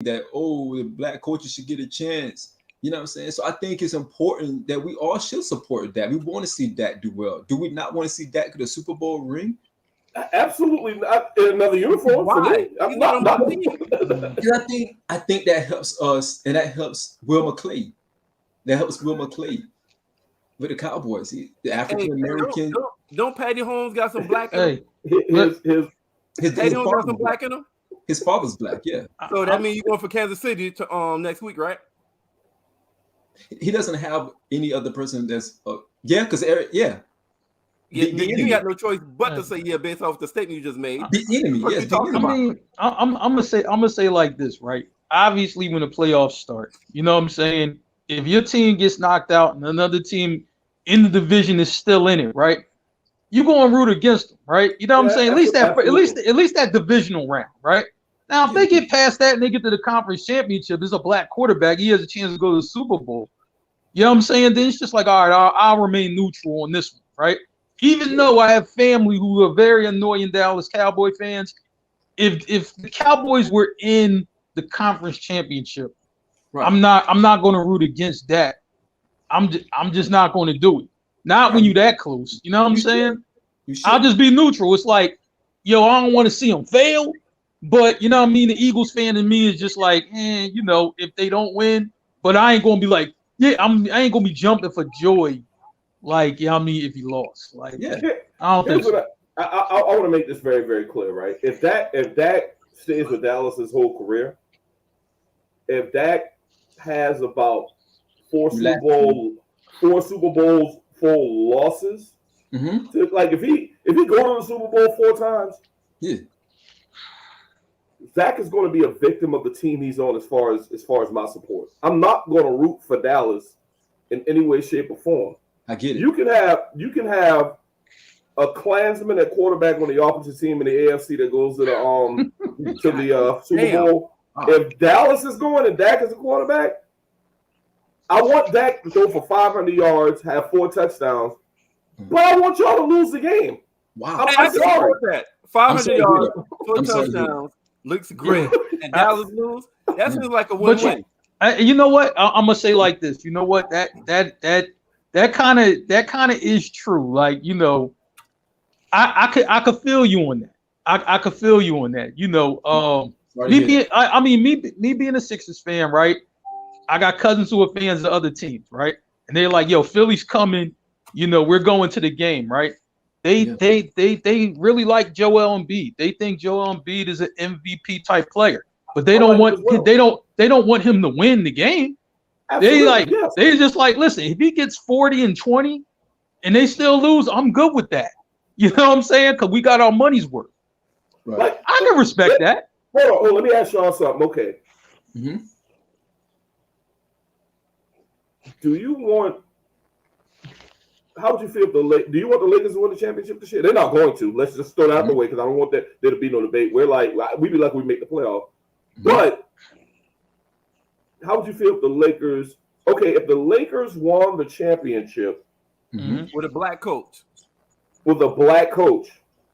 that, oh, the black coaches should get a chance. You know what I'm saying? So I think it's important that we all should support that. We want to see Dak do well. Do we not want to see Dak get a Super Bowl ring? Absolutely not in another uniform for me. I'm not. Because I think that helps us, and that helps Will McClay. That helps Will McClay with the Cowboys. The African American. Don't Patty Holmes got some black in him? His Patty Holmes got some black in him? His father's black, yeah. So that means you're going for Kansas City to next week, right? He doesn't have any other person that's because Eric, you got no choice but to say based off the statement you just made. The enemy, yes. I mean, I'm gonna say like this, right? Obviously, when the playoffs start, you know what I'm saying? If your team gets knocked out and another team in the division is still in it, right? You're going to root against them, right? You know what I'm saying? At least that divisional round, right? Now, if they get past that and they get to the conference championship, there's a black quarterback. He has a chance to go to the Super Bowl. You know what I'm saying? Then it's just like, all right, I'll remain neutral on this one, right? Even though I have family who are very annoying Dallas Cowboy fans, if the Cowboys were in the conference championship, right, I'm not going to root against that. I'm just not going to do it. Not when you that close. You know what I'm saying? I'll just be neutral. It's like, I don't want to see them fail. But, you know what I mean? The Eagles fan in me is just like, if they don't win. But I ain't going to be like, I ain't going to be jumping for joy. Like, if he lost. Like, I don't think so. I want to make this very, very clear, right? If Dak stays with Dallas his whole career, if Dak has about four Super Bowls full losses, like if he go to the Super Bowl 4 times, Zach is going to be a victim of the team he's on as far as my support. I'm not going to root for Dallas in any way, shape, or form. I get it. You can have a Klansman at quarterback on the opposite team in the AFC that goes to the Super Bowl. If Dallas is going and Dak is a quarterback, I want Dak to go for 500 yards, have 4 touchdowns, but I want y'all to lose the game. Wow. I'm sorry. That 500 yards, 4 touchdowns looks great. And Dallas lose, that seems like a win-win. You know what? I'm gonna say like this. You know what? That kind of is true. Like, I could feel you on that. I could feel you on that. Me being a Sixers fan, right? I got cousins who are fans of other teams, right? And they're like, Philly's coming. We're going to the game, right? They really like Joel Embiid. They think Joel Embiid is an MVP type player, but they don't want him to win the game. They just like, listen, if he gets 40 and 20 and they still lose, I'm good with that. You know what I'm saying? Because we got our money's worth. Right. I can respect that. Hold on, let me ask y'all something. Okay. Mm-hmm. How would you feel if do you want the Lakers to win the championship this year? They're not going to. Let's just throw that out the way because I don't want there to be no debate. We'd be lucky we make the playoff. But how would you feel if the Lakers won the championship with a black coach? With a black coach.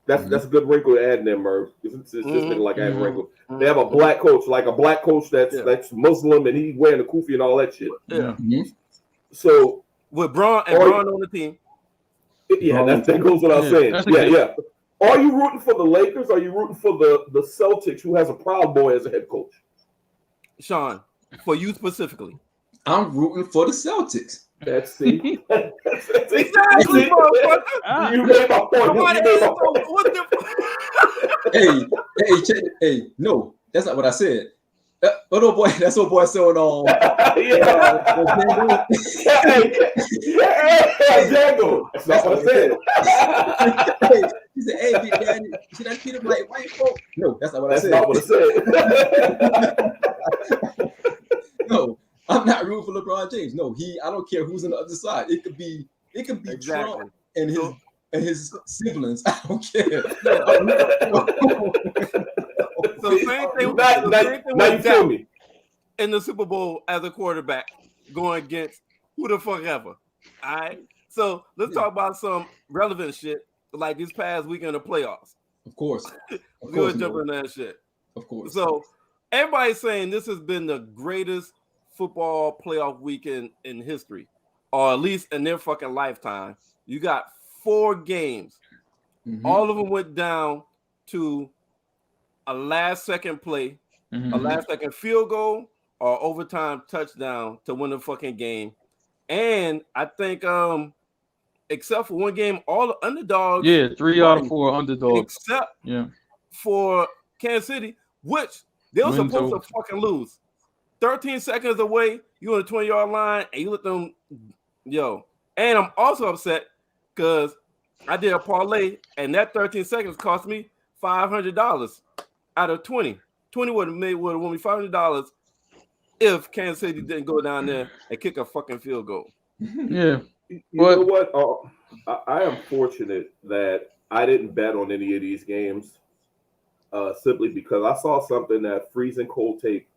That's a good wrinkle to add in there, Merv. It's just like adding wrinkle. They have a black coach, like a black coach that's Muslim and he's wearing the kufi and all that shit. Yeah. So with Braun on the team. Yeah, that goes without saying. Yeah. Are you rooting for the Lakers? Or are you rooting for the Celtics, who has a Proud Boy as a head coach? Shawn, for you specifically. I'm rooting for the Celtics. That's it. Exactly. You made my point. Hey, no, that's not what I said. Boy, that's what boy said on. Django. That's not what I said. He said, "Hey, Big Daddy, should I treat him like white folk?" No, that's not what I said. That's not what I said. No, I'm not rooting for LeBron James. No, I don't care who's on the other side. It could be exactly. Trump and his siblings. I don't care. So same thing. Now you feel me. In the Super Bowl as a quarterback, going against who the fuck ever. All right. So let's talk about some relevant shit like this past weekend of playoffs. Of course. We're gonna jump in that shit. Of course. So everybody's saying this has been the greatest football playoff weekend in history, or at least in their fucking lifetime. You got 4 games. Mm-hmm. All of them went down to a last-second play, a last-second field goal, or overtime touchdown to win the fucking game. And I think, except for one game, all the underdogs. Yeah, 3 out of 4 underdogs. Except for Kansas City, which they were supposed to fucking lose. 13 seconds away, you on the 20-yard line, and you let them, And I'm also upset because I did a parlay, and that 13 seconds cost me $500 out of 20. 20 would have won me $500 if Kansas City didn't go down there and kick a fucking field goal. Yeah. You know what? I am fortunate that I didn't bet on any of these games simply because I saw something that freezing cold take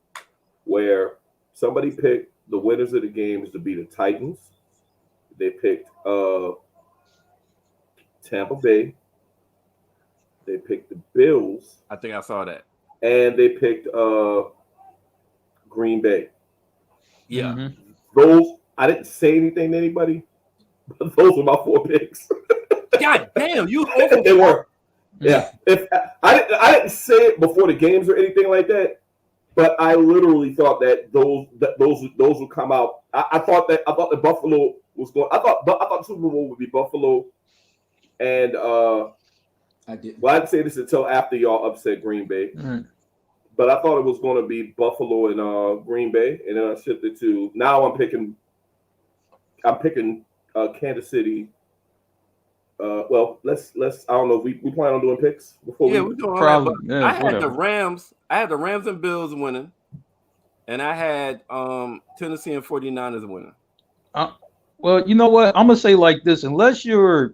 where somebody picked the winners of the games to be the Titans. They picked Tampa Bay. They picked the Bills. I think I saw that. And they picked Green Bay. Yeah. Mm-hmm. Those, I didn't say anything to anybody, but those were my 4 picks. God damn, you They were. Yeah. If I didn't say it before the games or anything like that, but I literally thought that those would come out. I thought that Buffalo was going. I thought Super Bowl would be Buffalo, and I did. Well, I didn't say this until after y'all upset Green Bay, but I thought it was going to be Buffalo and Green Bay, and then I shifted to now. I'm picking Kansas City. Well, let's. I don't know. We plan on doing picks before. Yeah, we're doing probably. That, I had the Rams. I had the Rams and Bills winning, and I had Tennessee and 49ers winning. Well, you know what? I'm gonna say like this: unless you're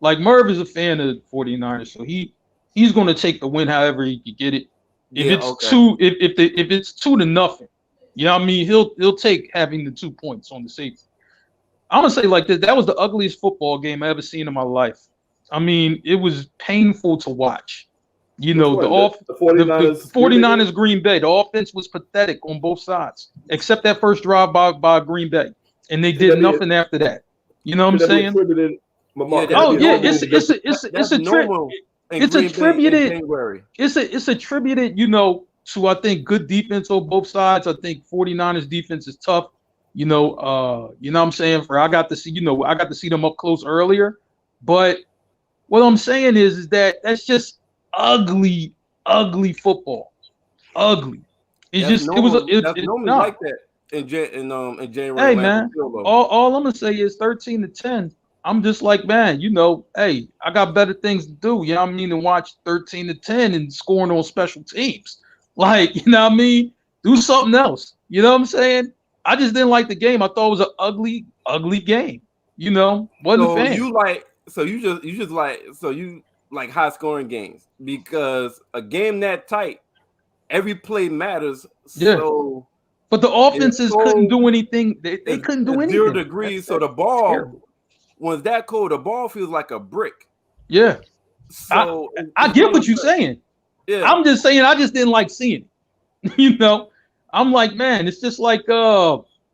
like Merv is a fan of 49ers, so he's gonna take the win however he can get it. If it's 2, if it's 2-0, you know what I mean? He'll take having the 2 points on the safety. I'm gonna say like this: that was the ugliest football game I ever seen in my life. I mean, it was painful to watch. You know, the 49ers Green Bay. The offense was pathetic on both sides, except that first drive by Green Bay, and they did nothing after that. You know what I'm saying? It's attributed, you know, to I think good defense on both sides. I think 49ers defense is tough. You know what I'm saying? I got to see them up close earlier. But what I'm saying is that that's just ugly football. Ugly. It's normally like that in January. Hey man, all I'm gonna say is 13-10. I'm just like, man, you know, hey, I got better things to do. You know what I mean? Than watch 13-10 and scoring on special teams. Like, you know what I mean? Do something else. You know what I'm saying? I just didn't like the game. I thought it was an ugly game. You know, wasn't a fan. You like high scoring games because a game that tight, every play matters. Yeah. So, but the offenses couldn't do anything. They couldn't do anything. 0 degrees. So the ball, when it's that cold, the ball feels like a brick. Yeah. So I get what you're saying. Yeah. I'm just saying I just didn't like seeing it. You know, I'm like, man, it's just like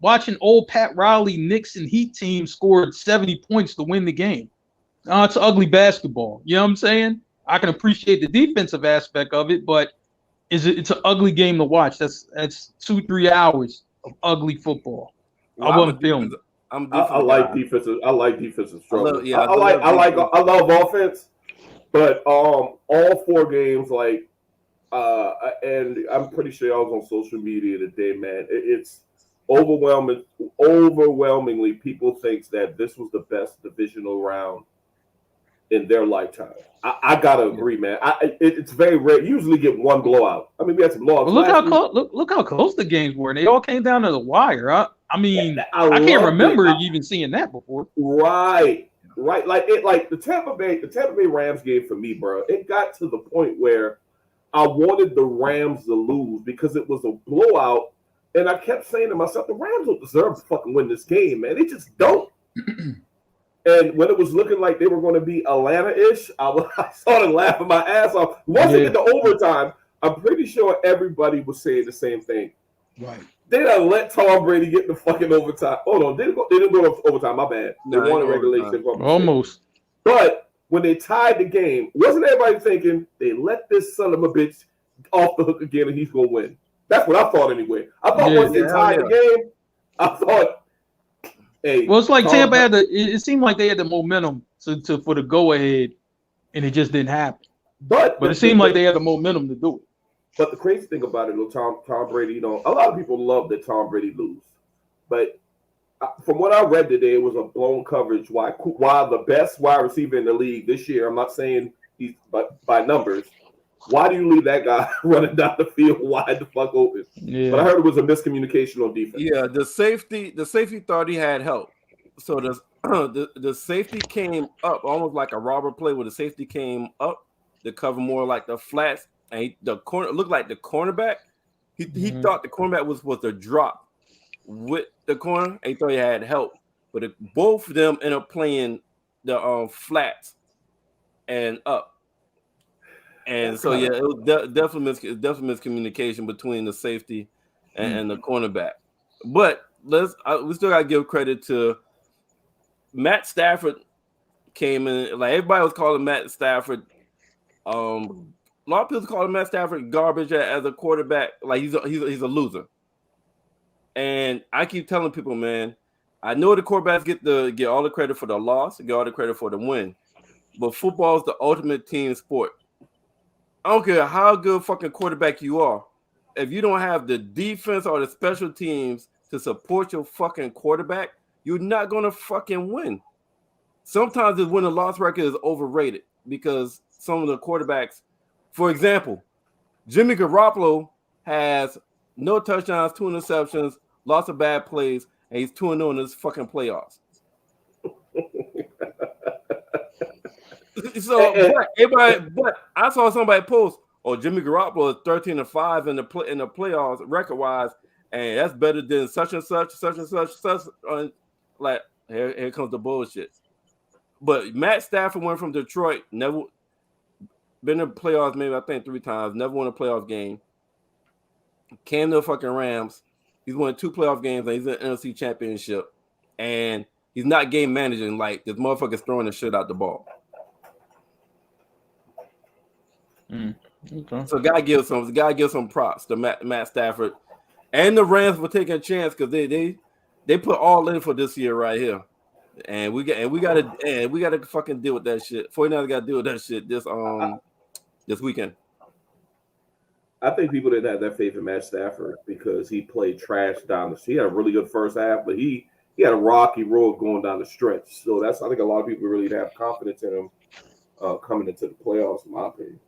watching old Pat Riley Knicks and Heat team scored 70 points to win the game. It's ugly basketball. You know what I'm saying? I can appreciate the defensive aspect of it, but it's an ugly game to watch. That's 2-3 hours of ugly football. Well, I wasn't feeling it. I like defensive. I like defensive struggle. I love offense, but all 4 games, like, and I'm pretty sure I was on social media today, man. It's overwhelmingly people thinks that this was the best divisional round in their lifetime. I gotta agree, man. It's very rare. You usually get one blowout. I mean, we had some blowouts. Well, look how close the games were. They all came down to the wire. I I can't remember even seeing that before. Right. Like the Tampa Bay Rams game for me, bro. It got to the point where I wanted the Rams to lose because it was a blowout, and I kept saying to myself, the Rams don't deserve to fucking win this game, man. They just don't. And when it was looking like they were going to be Atlanta-ish, I started laughing my ass off. Once they get to overtime, I'm pretty sure everybody was saying the same thing. Right. They done let Tom Brady get the fucking overtime. Hold on, they didn't go to overtime. My bad. They won in regulation. Almost. But when they tied the game, wasn't everybody thinking they let this son of a bitch off the hook again and he's gonna win? That's what I thought anyway. I thought once they tied the game, I thought, hey. Well, it's like Tampa had it seemed like they had the momentum for the go ahead, and it just didn't happen. But it seemed like they had the momentum to do it. But the crazy thing about it, Tom Brady, a lot of people love that Tom Brady lose. But from what I read today, it was a blown coverage. Why the best wide receiver in the league this year, I'm not saying he's but by numbers, why do you leave that guy running down the field wide the fuck open? Yeah. But I heard it was a miscommunication on defense. Yeah, the safety thought he had help. So the safety came up almost like a robber play where the safety came up to cover more like the flats, and the corner looked like the cornerback. He thought the cornerback was the drop with the corner, and he thought he had help. But both of them ended up playing the flats and up. And so yeah, it was definitely miscommunication between the safety and the cornerback. But we still gotta give credit to Matt Stafford. Came in like everybody was calling Matt Stafford. A lot of people calling Matt Stafford garbage as a quarterback. Like he's a loser. And I keep telling people, man, I know the quarterbacks get all the credit for the loss, get all the credit for the win. But football is the ultimate team sport. I don't care how good fucking quarterback you are. If you don't have the defense or the special teams to support your fucking quarterback, you're not going to fucking win. Sometimes the win and loss record is overrated because some of the quarterbacks, for example, Jimmy Garoppolo has no touchdowns, 2 interceptions, lots of bad plays, and he's 2-0 in his fucking playoffs. So, but I saw somebody post, Jimmy Garoppolo is 13-5 in the playoffs record wise, and that's better than such and such. Like here comes the bullshit. But Matt Stafford went from Detroit, never been in the playoffs, maybe I think 3 times, never won a playoff game. Came to the fucking Rams. He's won 2 playoff games, and he's in the NFC Championship, and he's not game managing. Like this motherfucker's throwing the shit out the ball. Okay. So gotta give some props to Matt Stafford and the Rams for taking a chance because they put all in for this year right here, and we gotta fucking deal with that shit. 49ers gotta deal with that shit this weekend. I think people didn't have that faith in Matt Stafford because he played trash down the. He had a really good first half, but he had a rocky road going down the stretch. So I think a lot of people really have confidence in him coming into the playoffs, in my opinion.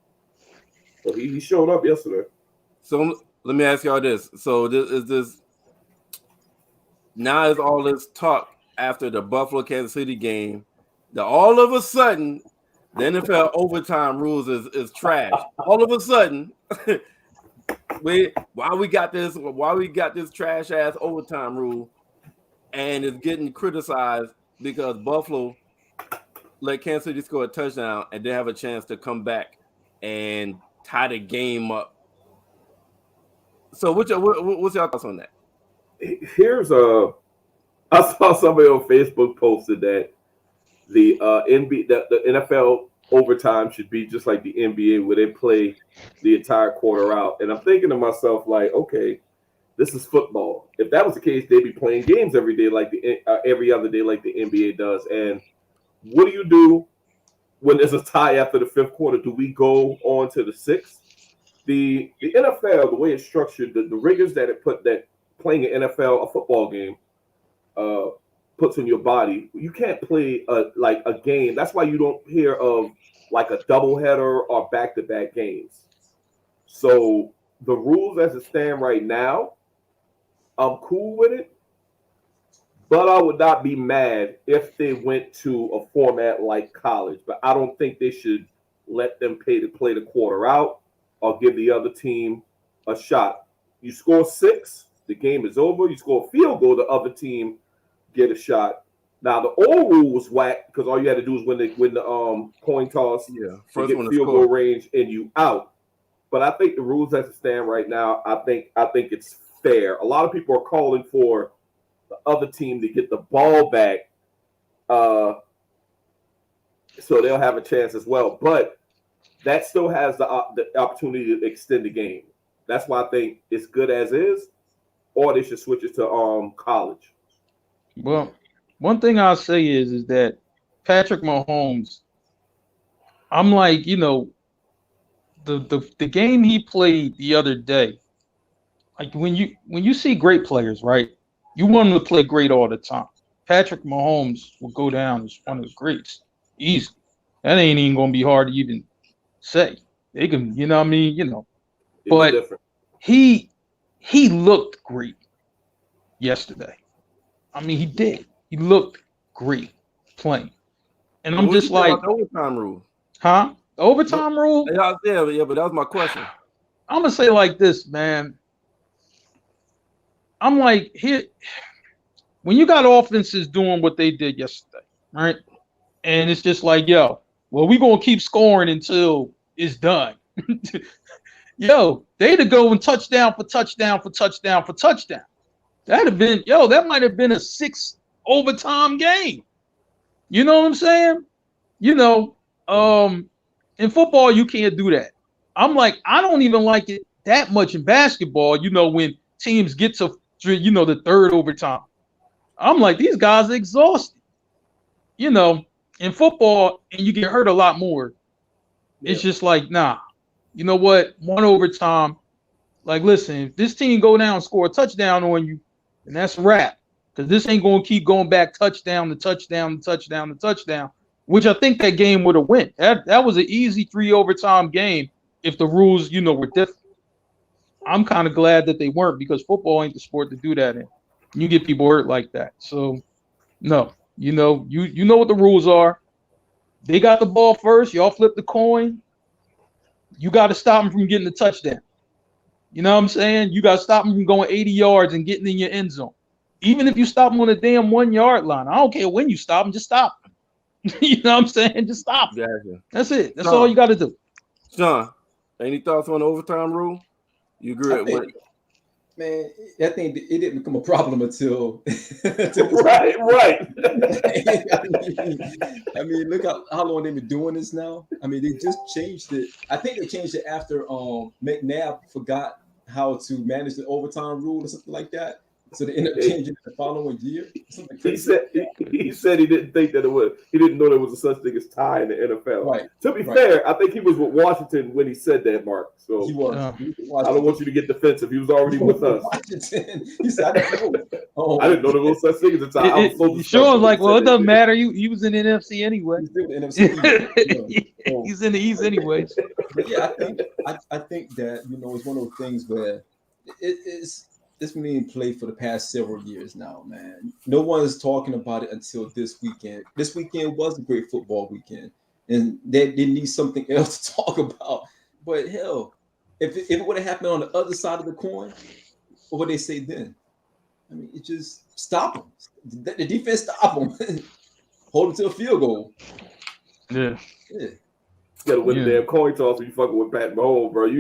So he showed up yesterday. So let me ask y'all this. So this now is all this talk after the Buffalo Kansas City game that all of a sudden the NFL overtime rules is trash. All of a sudden, why we got this trash ass overtime rule, and it's getting criticized because Buffalo let Kansas City score a touchdown and they have a chance to come back and tie the game up. So what's your thoughts on that? I saw somebody on Facebook posted that the NFL overtime should be just like the NBA where they play the entire quarter out. And I'm thinking to myself, like, okay, this is football. If that was the case, they'd be playing games every day like every other day like the NBA does. And what do you do when there's a tie after the 5th quarter? Do we go on to the 6th? The NFL, the way it's structured, the rigors that it put that playing an NFL, a football game, puts in your body, you can't play a game. That's why you don't hear of like a doubleheader or back-to-back games. So the rules as it stand right now, I'm cool with it, but I would not be mad if they went to a format like college. But I don't think they should let them play the quarter out or give the other team a shot. You score 6, the game is over. You score a field goal, the other team get a shot. Now the old rule was whack because all you had to do is win the coin toss, first get field goal range, and you out. But I think the rules as it stand right now, I think it's fair. A lot of people are calling for the other team to get the ball back, so they'll have a chance as well. But that still has the opportunity to extend the game. That's why I think it's good as is, or they should switch it to college. Well, one thing I'll say is that Patrick Mahomes, I'm like, the game he played the other day, like when you see great players, right? You want them to play great all the time. Patrick Mahomes will go down as one of the greats. Easy. That ain't even gonna be hard to even say. They can, you know what I mean? But different. he looked great yesterday. I mean, he did. He looked great playing. And I'm just like, the overtime rule. Huh? The overtime rule? Yeah, but that was my question. I'm gonna say like this, man. I'm like, here, when you got offenses doing what they did yesterday, right? And it's just like, yo, well, we're gonna keep scoring until it's done. Yo, they'd have go and touchdown for touchdown for touchdown for touchdown. That'd have been, that might have been a 6 overtime game. You know what I'm saying? In football, you can't do that. I'm like, I don't even like it that much in basketball, when teams get to, the third overtime. I'm like, these guys are exhausted. In football, and you get hurt a lot more. Yeah. It's just like, nah, you know what? One overtime. Like, listen, if this team go down and score a touchdown on you, then that's a wrap. Because this ain't going to keep going back touchdown to touchdown to touchdown to touchdown, which I think that game would have went. That was an easy 3 overtime game if the rules, were different. I'm kind of glad that they weren't, because football ain't the sport to do that in. You get people hurt like that. So, no, you know what the rules are. They got the ball first. Y'all flip the coin. You got to stop them from getting the touchdown. You know what I'm saying? You got to stop them from going 80 yards and getting in your end zone. Even if you stop them on the damn 1 yard line, I don't care when you stop them, just stop them. You know what I'm saying? Just stop them. Exactly. That's it. That's all you got to do. Shawn, any thoughts on the overtime rule? You agree with it? Man, I think it didn't become a problem until right. I mean, look how long they've been doing this now. I mean, they just changed it. I think they changed it after McNabb forgot how to manage the overtime rule or something like that. So they ended up changing it the following year. He said he didn't think that it was. He didn't know there was a such thing as tie in the NFL. Right. To be fair, I think he was with Washington when he said that, Mark. So he was. I don't want you to get defensive. He was already with us. Washington. He said, I didn't know there was such thing as a tie. Shawn's like, well, it doesn't matter. He was in the NFC anyway. He's still in the NFC. He's in the East anyways. But yeah, I think that it's one of those things where it's been in play for the past several years now, man. No one is talking about it until this weekend. This weekend was a great football weekend, and they need something else to talk about. But hell, if it would have happened on the other side of the coin, what would they say then? I mean, it just stop them. The defense stop them. Hold them to a field goal. Yeah. You gotta win the damn coin toss when you fucking with Pat Mahomes, bro. I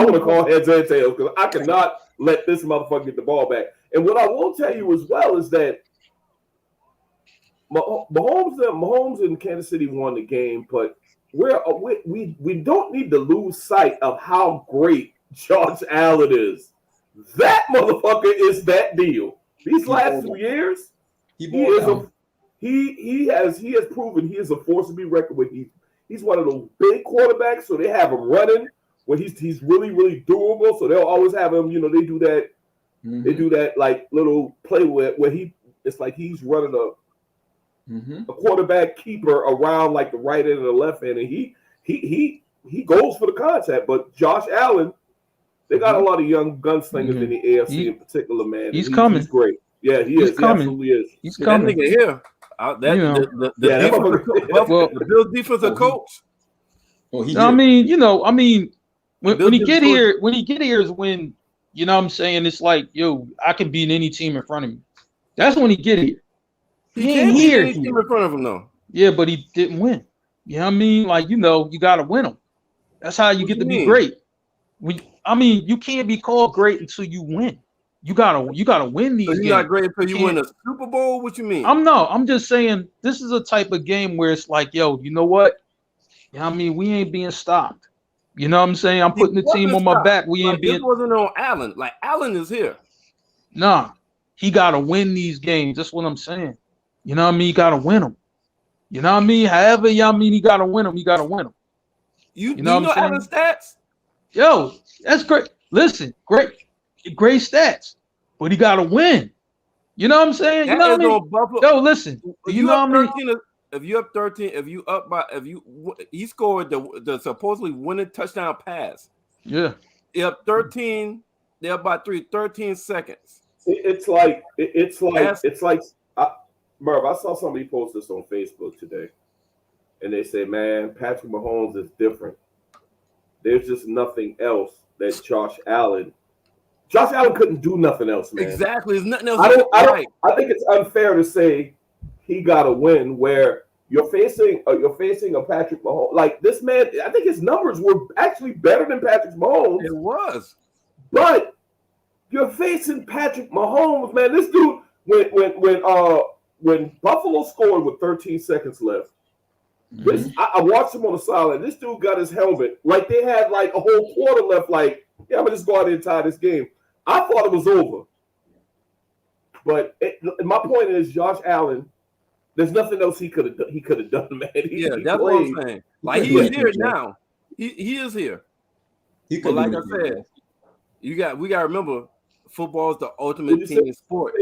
want to call heads and tails because I cannot let this motherfucker get the ball back. And what I will tell you as well is that Mahomes and Kansas City won the game, but we don't need to lose sight of how great Josh Allen is. That motherfucker is that deal. These last 2 years, he has proven he is a force to be reckoned with. He's one of those big quarterbacks, so they have him running when he's really, really doable. So they'll always have him. They do that. Mm-hmm. They do that like little play where it's like he's running a quarterback keeper around like the right end and the left end, and he goes for the contact. But Josh Allen, they got a lot of young gunslingers in the AFC in particular, man. He's coming. He's great. Yeah, he is. Coming. He absolutely is. He's coming. That nigga here. The Bills defensive coach. Well, I mean, when he get here, is when what I'm saying, it's like, yo, I can beat any team in front of me. That's when he get here. He ain't here. Any team in front of him though. Yeah, but he didn't win. You know what I mean? Like, you got to win them. That's how you get to be great. You can't be called great until you win. You gotta win these So games. you're not great until you win a Super Bowl? What you mean? I'm just saying this is a type of game where it's like, yo, you know what? We ain't being stopped. You know what I'm saying? I'm putting the team on my back. We ain't being. This wasn't on Allen. Like Allen is here. Nah, he gotta win these games. That's what I'm saying. You know what I mean? He gotta win them. You know what I mean? However, he gotta win them. He gotta win them. You know Allen's stats? Yo, that's great. Listen, great stats, but he gotta win. You know what I'm saying? You know what I mean? Yo, listen. You know what I mean? If you up 13, he scored the supposedly winning touchdown pass. Yeah. You're up 13. They're about 13 seconds. It's like Merv, I saw somebody post this on Facebook today, and they said, "Man, Patrick Mahomes is different. There's just nothing else that Josh Allen couldn't do nothing else, man. Exactly, there's nothing else. I think it's unfair to say he got to win where you're facing a Patrick Mahomes. Like this man, I think his numbers were actually better than Patrick Mahomes. It was, but you're facing Patrick Mahomes, man. This dude, when Buffalo scored with 13 seconds left, I watched him on the sideline. This dude got his helmet like they had like a whole quarter left. Like, yeah, I'm gonna just go out there and tie this game. I thought it was over, but my point is, Josh Allen. There's nothing else he could have done, man. That's what I'm saying. Like he's here now. He is here. But like I said, we got to remember, football is the ultimate team sport.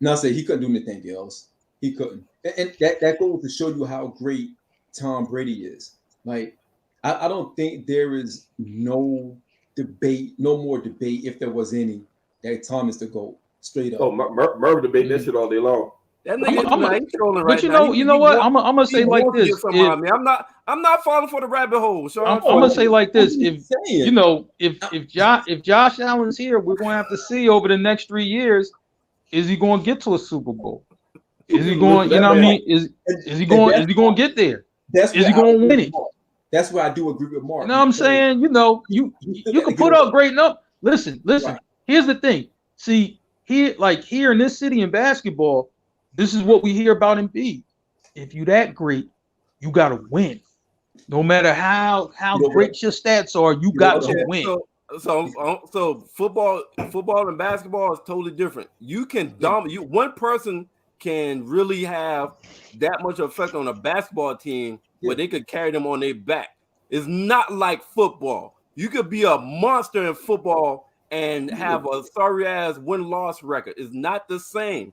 No, I said he couldn't do anything else. He couldn't, and that goes to show you how great Tom Brady is. Like, I don't think there is no more debate, if there was any, that Tom is the GOAT. Straight up. Oh, Merv debate that shit all day long. That nigga, he's trolling right now. But you know what? I'm gonna say like this. I'm not falling for the rabbit hole. So I'm gonna say like this. If Josh Allen's here, we're gonna have to see over the next 3 years. Is he going to get to a Super Bowl? Is he going? You know what I mean? Is he going? Is he going to get there? Is he going to win it? That's where I do agree with Marc. You know what I'm saying? You can put up great numbers. Listen. Right. Here's the thing. See, here in this city in basketball, this is what we hear about Embiid. If you that great, you got to win. No matter how great your stats are, you got to win. So football and basketball is totally different. You can dominate. One person can really have that much effect on a basketball team where they could carry them on their back. It's not like football. You could be a monster in football and have a sorry ass win-loss record. It's not the same.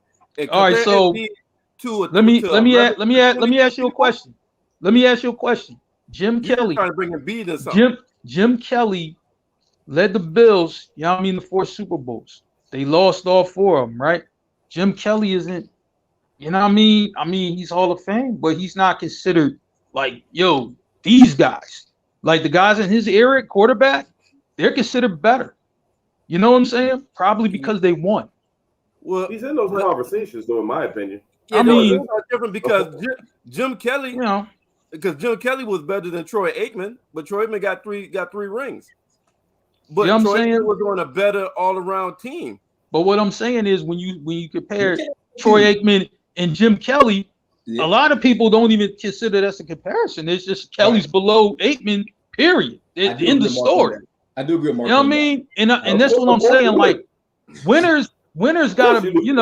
All right, so let me ask you a question. Let me ask you a question. Jim Kelly trying to bring Embiid in something. Jim Kelly led the Bills, the 4 Super Bowls. They lost all 4 of them, right? Jim Kelly isn't, he's Hall of Fame, but he's not considered like, these guys. Like the guys in his era, quarterback, they're considered better. You know what I'm saying? Probably because they won. Well, he's in those conversations, though, in my opinion. Yeah, it's different because Jim Kelly, because Jim Kelly was better than Troy Aikman, but Troy Aikman got three rings. But Troy Aikman was on a better all-around team. But what I'm saying is when you compare Troy Aikman and Jim Kelly, a lot of people don't even consider that's a comparison. It's just Kelly's below Aikman, period. End of story. I do agree with Marc. You know what I mean? And that's what I'm saying. Like winners gotta be,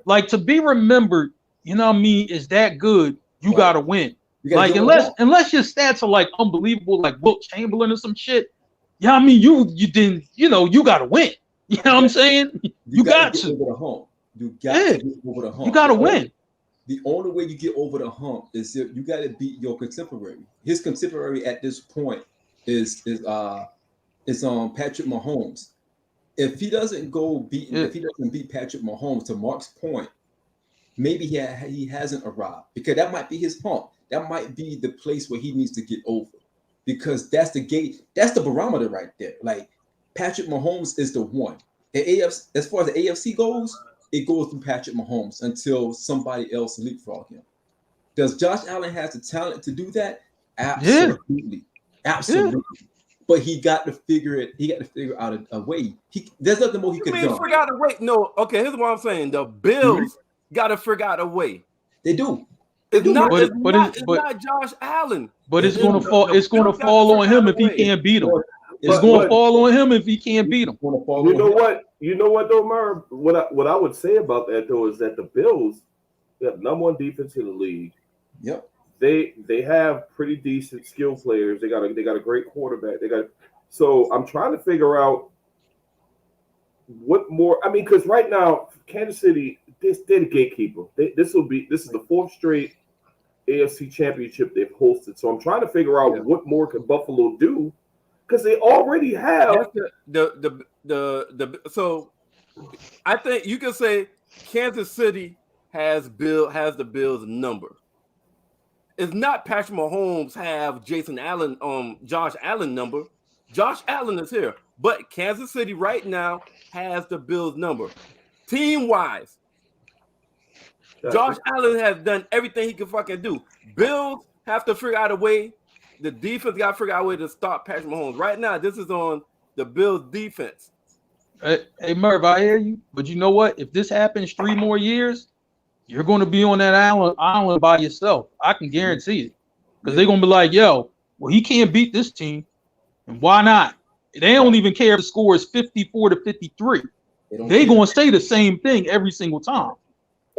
like to be remembered, is that good, you gotta win. Like unless your stats are like unbelievable, like Wilt Chamberlain or some shit. Yeah, you didn't, you gotta win. You know what I'm saying? You got to. Over the hump. You got to get over the hump. You gotta win. The only way you get over the hump is if you got to beat your contemporary. His contemporary at this point is Patrick Mahomes. If he doesn't if he doesn't beat Patrick Mahomes, to Marc's point, maybe he hasn't arrived, because that might be his hump. That might be the place where he needs to get over, because that's the gate. That's the barometer right there. Like Patrick Mahomes is the one. As far as the AFC goes, it goes through Patrick Mahomes until somebody else leapfrog him. Does Josh Allen has the talent to do that? Absolutely. Yeah. Absolutely. but he got to figure it. He got to figure out a way. There's nothing more he could do. Figure out a way. No, okay. Here's what I'm saying. The Bills got to figure out a way. They do. It's not Josh Allen. But it's going to fall. It's going to fall on him if he can't beat him. It's going to fall on him if he can't beat him. You know what? You know what though, Marc? What I would say about that though is that the Bills have number one defense in the league. Yep. They have pretty decent skill players. They got a great quarterback. So I'm trying to figure out what more. I mean, because right now Kansas City, they're the gatekeeper. This is the fourth straight AFC Championship they've hosted. So I'm trying to figure out what more can Buffalo do, because they already have So I think you can say Kansas City has the Bills number. It's not Patrick Mahomes have Jason Allen, Josh Allen number. Josh Allen is here, but Kansas City right now has the Bills number. Team wise, Josh Allen has done everything he can fucking do. Bills have to figure out a way. The defense got to figure out a way to stop Patrick Mahomes. Right now, this is on the Bills defense. Hey, Merv, I hear you, but you know what? If this happens 3 more years, you're going to be on that island by yourself. I can guarantee it, because they're going to be like, yo, well, he can't beat this team, and why not? They don't even care if the score is 54-53. They're going to say the same thing every single time.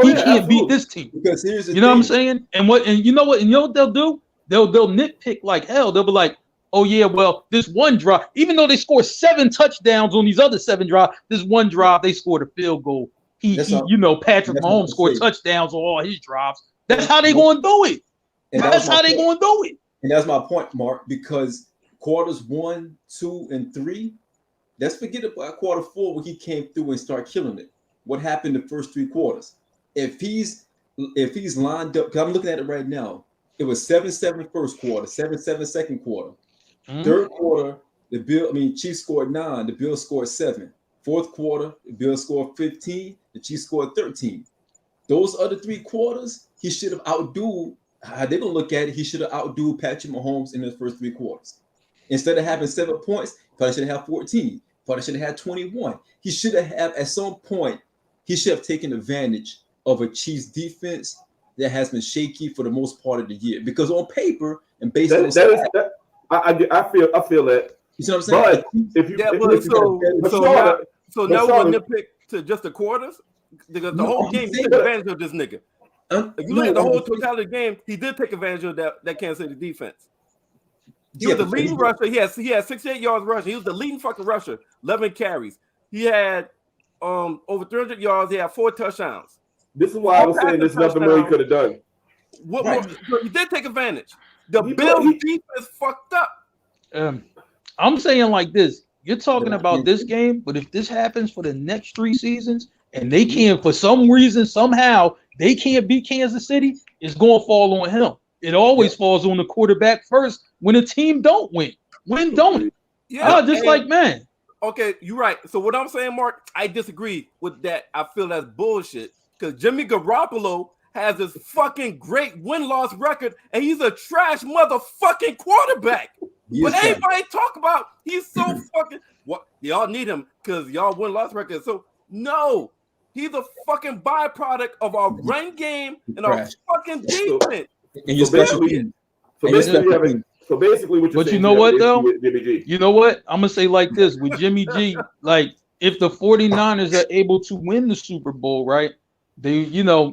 He can't beat this team. Because here's the thing. What I'm saying? And you know what they'll do? They'll nitpick like hell. They'll be like, oh yeah, well, this one drive, even though they scored 7 touchdowns on these other 7 drives, this one drive they scored a field goal. Patrick Mahomes scored touchdowns on all his drives. That's how they going to do it. That's how they going to do it. And that's my point, Mark, because quarters 1, 2, and 3, let's forget about quarter 4 when he came through and started killing it. What happened the first 3 quarters? If he's lined up, because I'm looking at it right now, it was 7-7 first quarter, 7-7 second quarter. Third quarter, Chiefs scored 9, the Bills scored 7. Fourth quarter, the Bills scored 15, the Chiefs scored 13. Those other 3 quarters, he should have outdued. How they gonna look at it? He should have outdued Patrick Mahomes in the first 3 quarters. Instead of having 7 points, probably should have 14. Probably should have had 21. He should have at some point. He should have taken advantage of a Chiefs defense that has been shaky for the most part of the year. Because on paper and based on I feel that. You see what I'm saying? So now we're nitpick to just the quarters, because the whole game he took advantage of this nigga. If you look at the whole totality of the game, he did take advantage of that Kansas City defense. He was the leading rusher. He had 68 yards rushing. He was the leading fucking rusher, 11 carries. He had over 300 yards. He had 4 touchdowns. This is why I was saying there's nothing more he could have done. He did take advantage. The Bills defense fucked up. I'm saying like this. You're talking about this game, but if this happens for the next 3 seasons and they can't, for some reason, somehow, they can't beat Kansas City, it's going to fall on him. It always falls on the quarterback first when a team don't win. Win, don't it? Yeah, man. Okay, you're right. So what I'm saying, Mark, I disagree with that. I feel that's bullshit, because Jimmy Garoppolo has this fucking great win-loss record, and he's a trash motherfucking quarterback. But everybody talk about he's so fucking what y'all need him because y'all win-loss record. So no, he's a fucking byproduct of our run game and our fucking defense. And your special team. So basically, what you're saying. But you know what though? You know what? I'm gonna say like this with Jimmy G. Like if the 49ers are able to win the Super Bowl, right? They,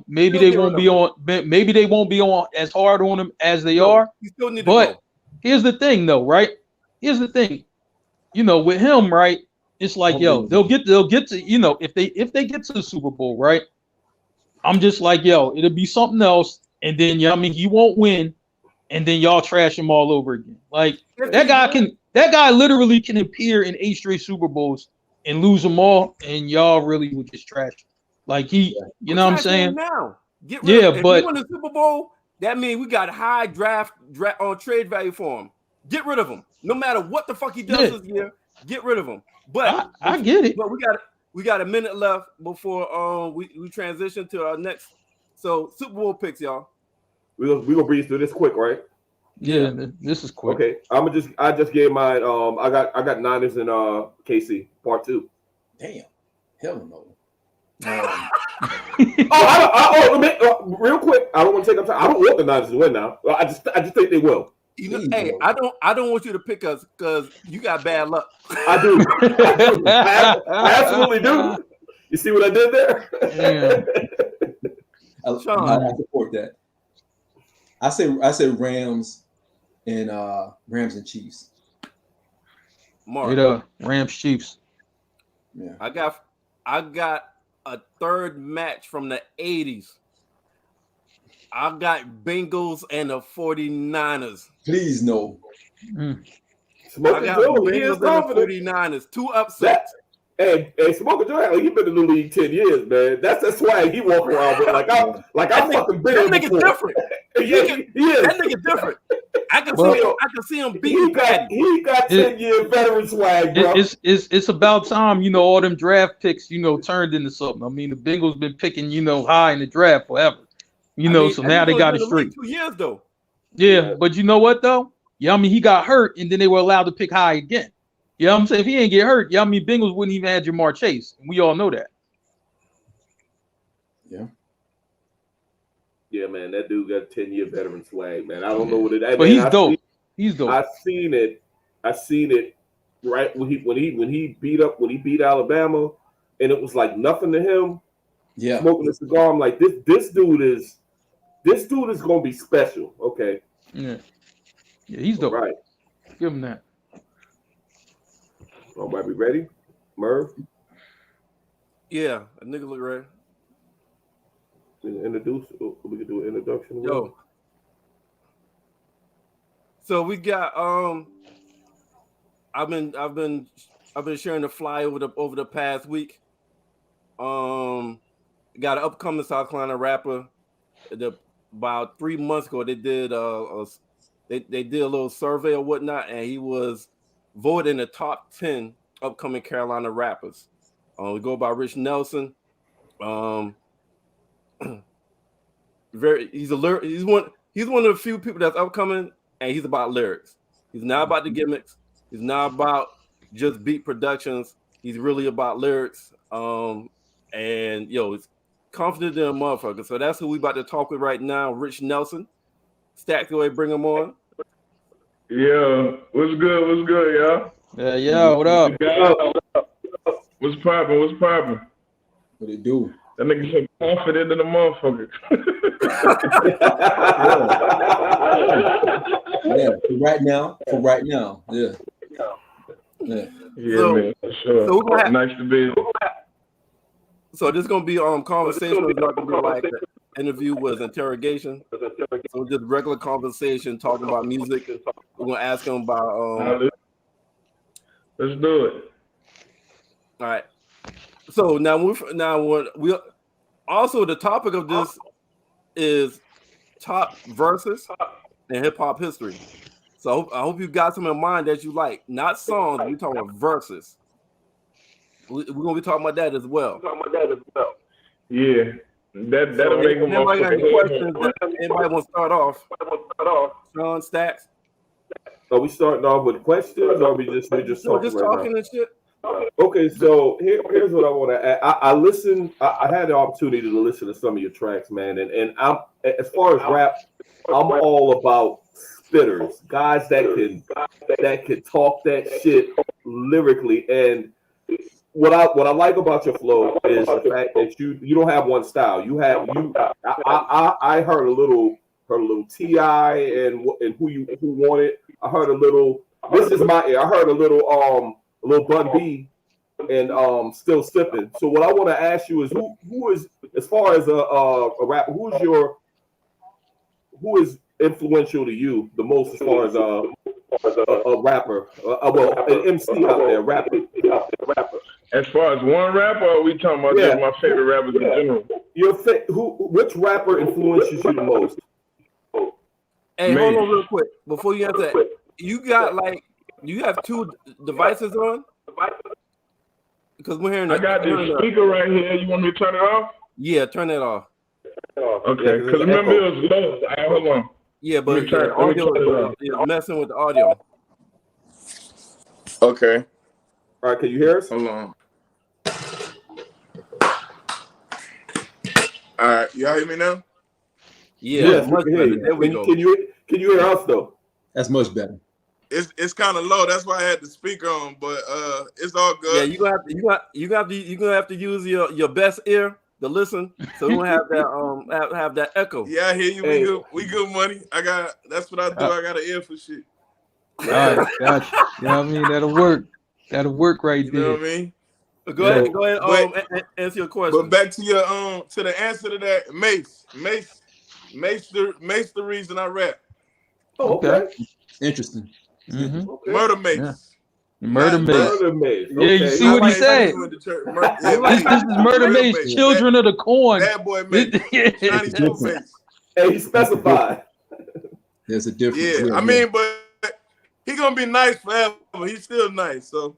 maybe they won't be on. Maybe they won't be on as hard on them as they are. You still need to go. Here's the thing, though, right? Here's the thing. With him, right? It's like, they'll get to, if they get to the Super Bowl, right? I'm just like, it'll be something else, and then he won't win, and then y'all trash him all over again. Like that guy literally can appear in 8 straight Super Bowls and lose them all, and y'all really would just trash him. Like you know what I'm saying? Now, get rid of him. If he win the Super Bowl, that means we got high draft on trade value for him. Get rid of him. No matter what the fuck he does this year, get rid of him. But I get it. But we got a minute left before we transition to our next. So Super Bowl picks, y'all. We gonna breeze through this quick, right? Yeah, this is quick. Okay, I just gave mine. I got Niners and KC part 2. Damn, hell no. Real quick, I don't want to take up time. I don't want the Niners to win now. I just think they will. Hey, I don't want you to pick us because you got bad luck. I do. I absolutely do. You see what I did there? Yeah. I support that. I say Rams and Chiefs. Mark. Rams Chiefs. Yeah. I got a third match from the 80s. I got Bengals and the 49ers. Please no. I got Bengals and the 49ers. 2 upsets. Hey, Smoker Joe, he been in the league 10 years, man. That's the swag he walk around with. Like I'm fucking big. That nigga different. He is. That nigga different. I can see him beating Patty. He got 10-year veteran swag, bro. It's about time, all them draft picks, turned into something. I mean, the Bengals been picking, high in the draft forever. So now they got it straight. 2 years though. Yeah, but you know what though? Yeah, I mean he got hurt and then they were allowed to pick high again. Yeah, I'm saying if he ain't get hurt, I mean Bengals wouldn't even have Jamar Chase. And we all know that. Yeah. Yeah, man, that dude got 10-year veteran swag, man. I don't know what it is. But he's dope. He's dope. I seen it right when he beat Alabama, and it was like nothing to him. Yeah. Smoking a cigar. I'm like, this dude is gonna be special. Okay. Yeah. Yeah, he's dope. Right. Give him that. All right, we ready? Merv? Yeah, a nigga look ready. Introduce. We can do an introduction. Yo. So we got I've been sharing the fly over the past week. Got an upcoming South Carolina rapper. About 3 months ago, they did they did a little survey or whatnot, and he was voted in the top 10 upcoming Carolina rappers. We go by Rich Nelson. He's one of the few people that's upcoming, and he's about lyrics. He's not about the gimmicks. He's not about just beat productions. He's really about lyrics. And it's confident in a motherfucker. So that's who we about to talk with right now, Rich Nelson. Stack away, bring him on. Yeah, what's good, y'all? Yeah, what up? What's poppin'? What it do? That nigga so confident in the motherfucker. Yeah, for right now. Yeah. Yeah, man, for sure. So nice to be. So this is gonna be conversation. It's not gonna be like the interview was interrogation. So just regular conversation, talking about music. We're gonna ask him about. Let's do it. All right. So now we also the topic of this is top verses in hip hop history. So I hope you got some in mind that you like, not songs. We're talking about verses. We're gonna be talking about that as well. Yeah, that'll make them. Anybody got any questions? Anybody want to start off? Shawn, Stacks. Are we starting off with questions, or we just talking and shit? Okay, so here's what I want to add. I listened. I had the opportunity to listen to some of your tracks, man, and I'm as far as rap, I'm all about spitters, guys that can talk that shit lyrically. And what I like about your flow is the fact that you don't have one style. I heard a little T.I. and who wanted. I heard a little. This is my ear. I heard a little Bun B and Still Sipping. So what I want to ask you is who is, as far as a rapper, who is influential to you the most as far as a rapper, an MC out there, rapper. As far as one rapper, or are we talking about just my favorite rappers in general? Which rapper influences you the most? Hey, hold on real quick before you answer that. You have 2 devices on? Because we're hearing. I got this speaker right here. You want me to turn it off? Yeah, turn that off. Okay, because remember it was low. Hold on. Yeah, but the audio is messing with the audio. Okay. All right, can you hear us? Hold on. All right, y'all hear me now? Yeah, yes, we can hear you. There we go. Can you hear us though? That's much better. It's kind of low. That's why I had the speaker on, but it's all good. Yeah, you gonna have to use your best ear to listen, so we don't have that have that echo. Yeah, I hear you. Hey. We good money. That's what I do. I got an ear for shit. All right, gotcha. You know what I mean? That'll work. That'll work right there. You know what I mean? Go ahead. Answer your question. But back to your to the answer to that, Mace the reason I rap. Oh, okay. Interesting. Mm-hmm. Okay. Murder Mace. Yeah. Murder Mace. Murder Mace. Okay. Yeah, you see what he said. This is Murder Mace, Children of the Corn. Bad boy Mace. Johnny Smoke Mace. Hey, he specified. There's a difference. Yeah, I mean, but he gonna be nice forever. He's still nice. So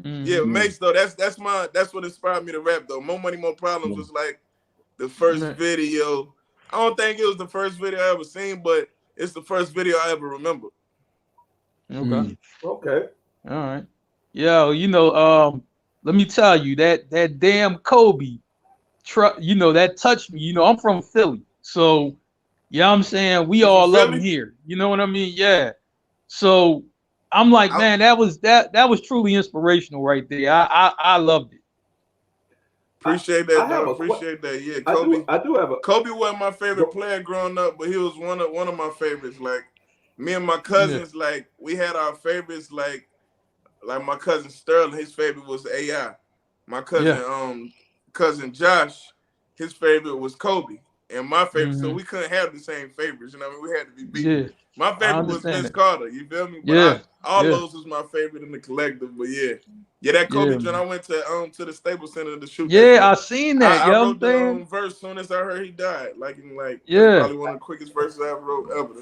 yeah, Mace though. That's what inspired me to rap though. More Money, More Problems was like the first video. I don't think it was the first video I ever seen, but it's the first video I ever remember. Okay. Okay. All right. Yo, let me tell you that damn Kobe that touched me. I'm from Philly. So, I'm saying we all love him here. You know what I mean? Yeah. So I'm like, man, that was truly inspirational right there. I loved it. Appreciate that. Appreciate that. Yeah, Kobe. I do have a Kobe wasn't my favorite player growing up, but he was one of my favorites. Like me and my cousins, like we had our favorites. Like my cousin Sterling, his favorite was AI. My cousin cousin Josh, his favorite was Kobe, and my favorite. So we couldn't have the same favorites. You know, we had to be beat. Yeah. My favorite was Vince Carter. You feel me? But all those was my favorite in the collective. But that Kobe joint. I went to the Staples Center to shoot. Yeah, I seen that. I wrote the verse soon as I heard he died. That's probably one of the quickest verses I ever wrote ever.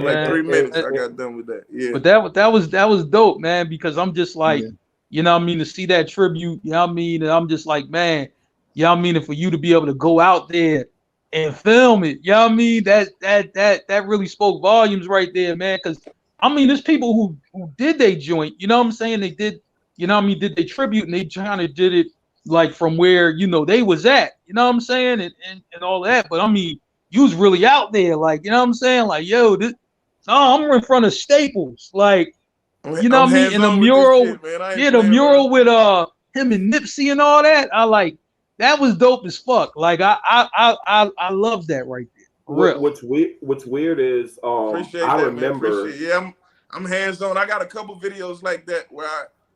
Like 3 minutes. I got done with that. Yeah. But that was dope, man. Because I'm just like, you know what I mean, to see that tribute. You know what I mean, and I'm just like, man, you know what I mean, and for you to be able to go out there and film it, you know what I mean? That really spoke volumes right there, man. Because I mean, there's people who did they joint, you know what I'm saying? They did, you know what I mean, did they tribute, and they kind of did it like from where they was at, you know what I'm saying, and all that. But I mean, you was really out there, like, you know what I'm saying? Like, yo, I'm in front of Staples, like, you know what I mean? And the mural, the mural with him and Nipsey and all that. I like. That was dope as fuck. Like I love that right there. What's weird is I remember. I'm hands on. I got a couple videos like that where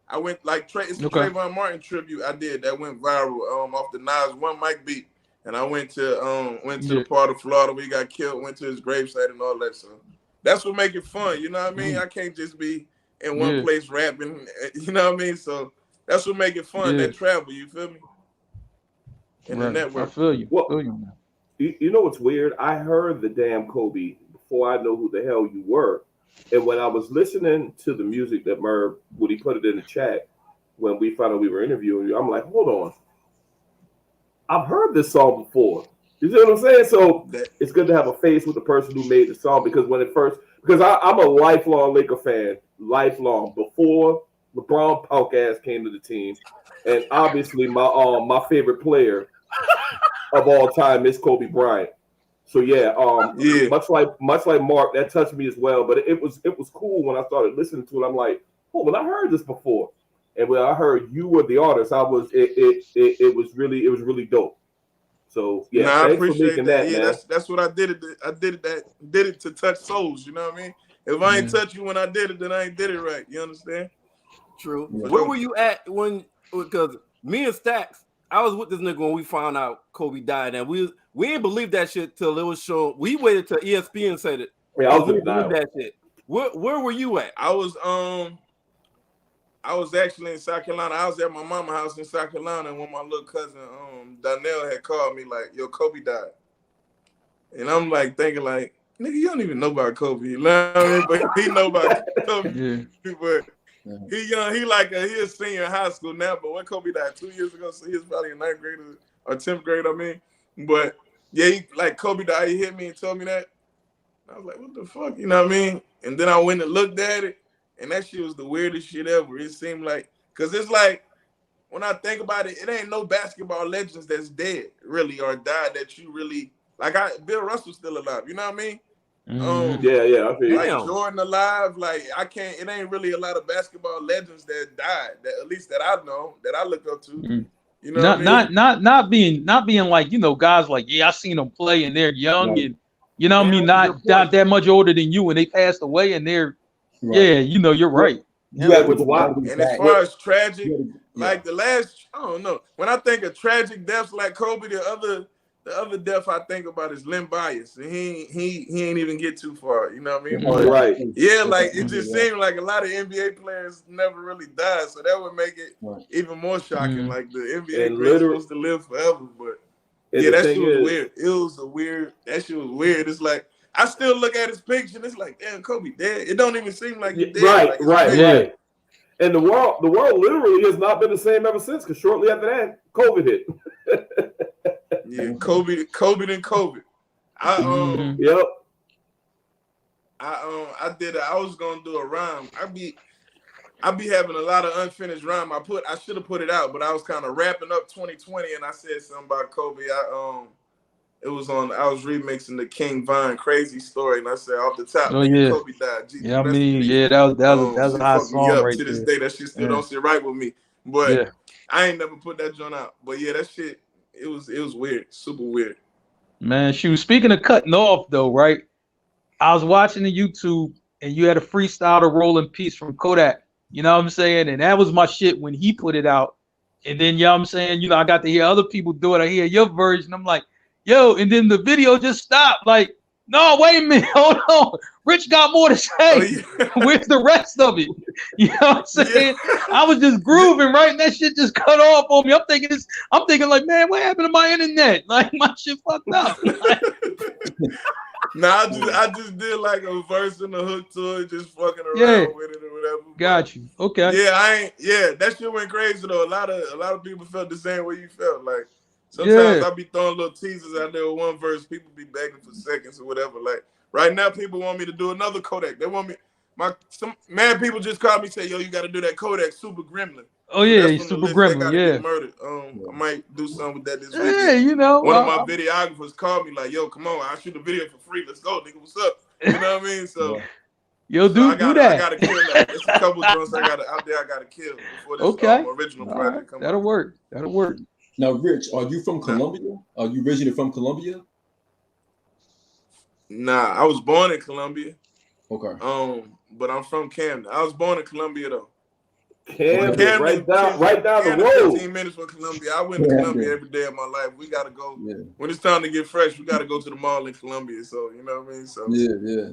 I went like it's the Trayvon Martin tribute I did that went viral off the Nas One Mic beat, and I went to the part of Florida where he got killed. Went to his gravesite and all that. So that's what make it fun. You know what I mean? I can't just be in one place rapping. You know what I mean? So that's what make it fun. That travel. You feel me? In the network. I feel you. Well, you know what's weird? I heard the damn Kobe before I know who the hell you were. And when I was listening to the music that Merv, when he put it in the chat, when we found out we were interviewing you, I'm like, hold on. I've heard this song before. You see what I'm saying? So it's good to have a face with the person who made the song, because because I'm a lifelong Laker fan, before LeBron punk ass came to the team. And obviously my favorite player of all time is Kobe Bryant. So much like Mark, that touched me as well. But it was cool when I started listening to it. I'm like, oh, well, I heard this before. And when I heard you were the artist, it was really dope. So I appreciate that. Yeah, that's what I did. I did it to touch souls. You know what I mean? If I ain't touch you when I did it, then I ain't did it right. You understand? True. Where were you at because me and Stacks, I was with this nigga when we found out Kobe died, and we didn't believe that shit till it was shown. We waited till ESPN said it. Yeah, I was believe that shit. Where were you at? I was actually in South Carolina. I was at my mama's house in South Carolina, and when my little cousin Donnell had called me like, "Yo, Kobe died," and I'm like thinking like, "Nigga, you don't even know about Kobe." You know what I mean? But he know about Kobe. But he young. He a senior in high school now. But when Kobe died 2 years ago, so he was probably in 9th grade or 10th grade. I mean, but yeah, Kobe died. He hit me and told me that. I was like, what the fuck? You know what I mean? And then I went and looked at it, and that shit was the weirdest shit ever. It seemed like, because it's like, when I think about it, it ain't no basketball legends that's dead, really, or died that you really, like, Bill Russell's still alive. You know what I mean? Yeah, I feel like Jordan alive, like I can't. It ain't really a lot of basketball legends that died. That at least that I know, that I look up to. You know, not being like guys like I seen them play and they're young and I mean not that much older than you and they passed away and they're you're right. And as far as tragic, like the last, I don't know. When I think of tragic deaths like Kobe, the other death I think about is Len Bias, and he ain't even get too far. You know what I mean? But, right. Yeah, like it just seemed like a lot of NBA players never really died, so that would make it even more shocking. Like the NBA greats supposed to live forever, but that shit was weird. It was that shit was weird. It's like I still look at his picture and it's like, damn, Kobe dead. It don't even seem like he's dead. Right. And the world literally has not been the same ever since. Because shortly after that, COVID hit. Yeah, Kobe then COVID. I was gonna do a rhyme. I be having a lot of unfinished rhyme. I should have put it out, but I was kind of wrapping up 2020, and I said something about Kobe. I was remixing the King Von Crazy Story, and I said off the top, Kobe died. That was a hot song right to this there. day. That shit still don't sit right with me, but I ain't never put that joint out. But that shit. It was weird, super weird. Man, speaking of cutting off though, right? I was watching the YouTube and you had a freestyle to Roll in Peace from Kodak. You know what I'm saying? And that was my shit when he put it out. And then I'm saying, I got to hear other people do it. I hear your version. I'm like, yo, and then the video just stopped. Like, no, wait a minute, hold on. Rich got more to say. Where's the rest of it? You know what I'm saying? I was just grooving, right? And that shit just cut off on me. I'm thinking like, man, what happened to my internet? Like my shit fucked up. I just did like a verse and a hook to it, just fucking around with it or whatever. Got you. Okay. That shit went crazy though. A lot of people felt the same way you felt. Like sometimes I be throwing little teasers out there with one verse, people be begging for seconds or whatever. Like right now, people want me to do another Kodak. They want me. Some mad people just called me and say, "Yo, you got to do that Kodak Super Gremlin." Oh yeah, Super Gremlin. Yeah. Get murdered. I might do something with that this weekend. Yeah, one of my videographers called me like, "Yo, come on, I'll shoot a video for free. Let's go, nigga. What's up?" You know what I mean? So, do that. I gotta kill that. There's a couple joints I gotta kill before this original project comes. That'll work. Now, Rich, are you from Colombia? Are you originally from Colombia? Nah, I was born in Colombia. Okay. But I'm from Camden. I was born in Colombia though. Camden, right down the road. 15 minutes from Columbia. I went to Columbia every day of my life. We gotta go when it's time to get fresh. We gotta go to the mall in Columbia. So you know what I mean. So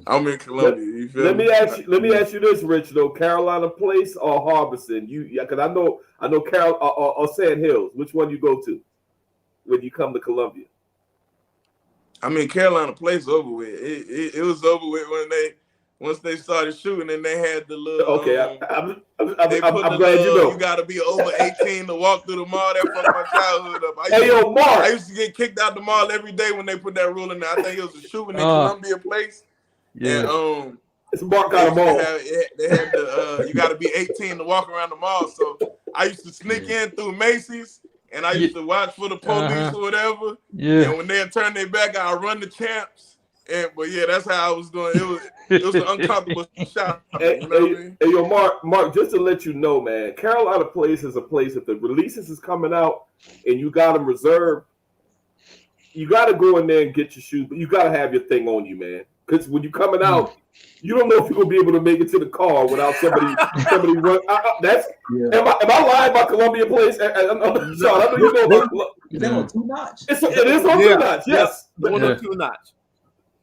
I'm in Columbia. You feel me? Let me ask you this, Rich. Though Carolina Place or Harbison? Because I know Carol or Sand Hills. Which one you go to when you come to Columbia? I mean, Carolina Place over with. It was over with once they started shooting, and they had the little. Okay, I'm glad you know. You got to be over 18 to walk through the mall. That fucked my childhood up. Marc. I used to get kicked out the mall every day when they put that rule in there. I think it was a shooting in Columbia Place. Yeah. And it's Marc got them all. They had the you got to be 18 to walk around the mall. So I used to sneak in through Macy's. And I used to watch for the police or whatever. Yeah. And when they turn their back, I run the champs. But that's how I was doing. It was an uncomfortable shot. You know what I mean? Hey, yo, Marc, just to let you know, man, Carolina Place is a place. If the releases is coming out and you got them reserved, you got to go in there and get your shoes, but you got to have your thing on you, man. Because when you're coming out, you don't know if you're gonna be able to make it to the car without somebody run. Am I lying about Columbia Place? Shawn, I know you know about. Is that on 2 Notch? It is on 2 Notch. Yes, the one on 2 Notch.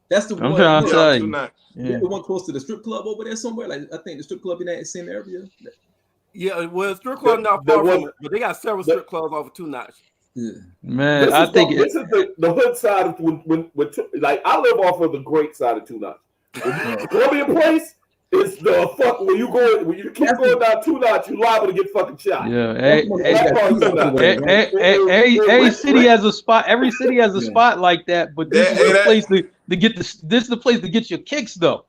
That's the one. I'm trying to tell you. The one close to the strip club over there somewhere. Like I think the strip club in that same area. Yeah, well, strip club not far from it, but they got several strip clubs off of 2 Notch. Yeah, man, this is the hood side of when like I live off of the great side of 2 Notch. Columbia Place is the fuck when you keep going down 2 Notch, you liable to get fucking shot. Yeah, every city has a spot. Every city has a spot like that, but this is the place to to get this is the place to get your kicks though.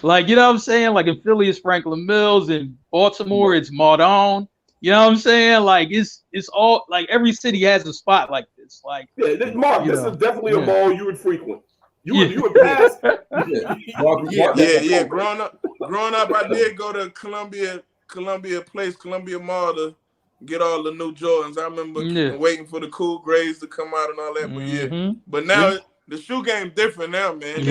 Like, you know what I'm saying? Like in Philly, it's Franklin Mills, in Baltimore, it's Modern. You know what I'm saying? Like it's all like every city has a spot like this. Like, Mark, this is definitely a mall you would frequent. You would pass. Yeah. Growing up, I did go to Columbia Mall to get all the new Jordans. I remember waiting for the cool grades to come out and all that. But now the shoe game different now, man.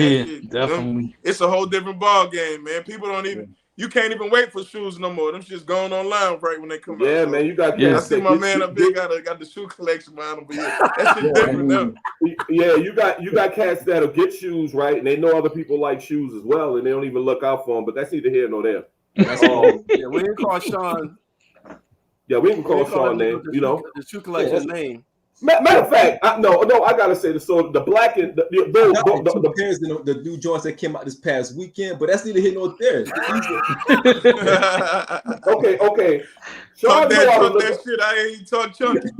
Definitely. It's a whole different ball game, man. People don't even. You can't even wait for shoes no more. Them just going online right when they come out. Yeah, man, you got. I see my man up there got the shoe collection behind him, but that shit different now. Yeah, you got cats that'll get shoes right, and they know other people like shoes as well, and they don't even look out for them. But that's neither here nor there. We didn't call Shawn. Yeah, we didn't call Shawn name. The shoe collection name. Matter of fact, I gotta say this. So the black and the new joints that came out this past weekend, but that's neither here nor there. Okay. Talk that shit. I ain't talk chunky.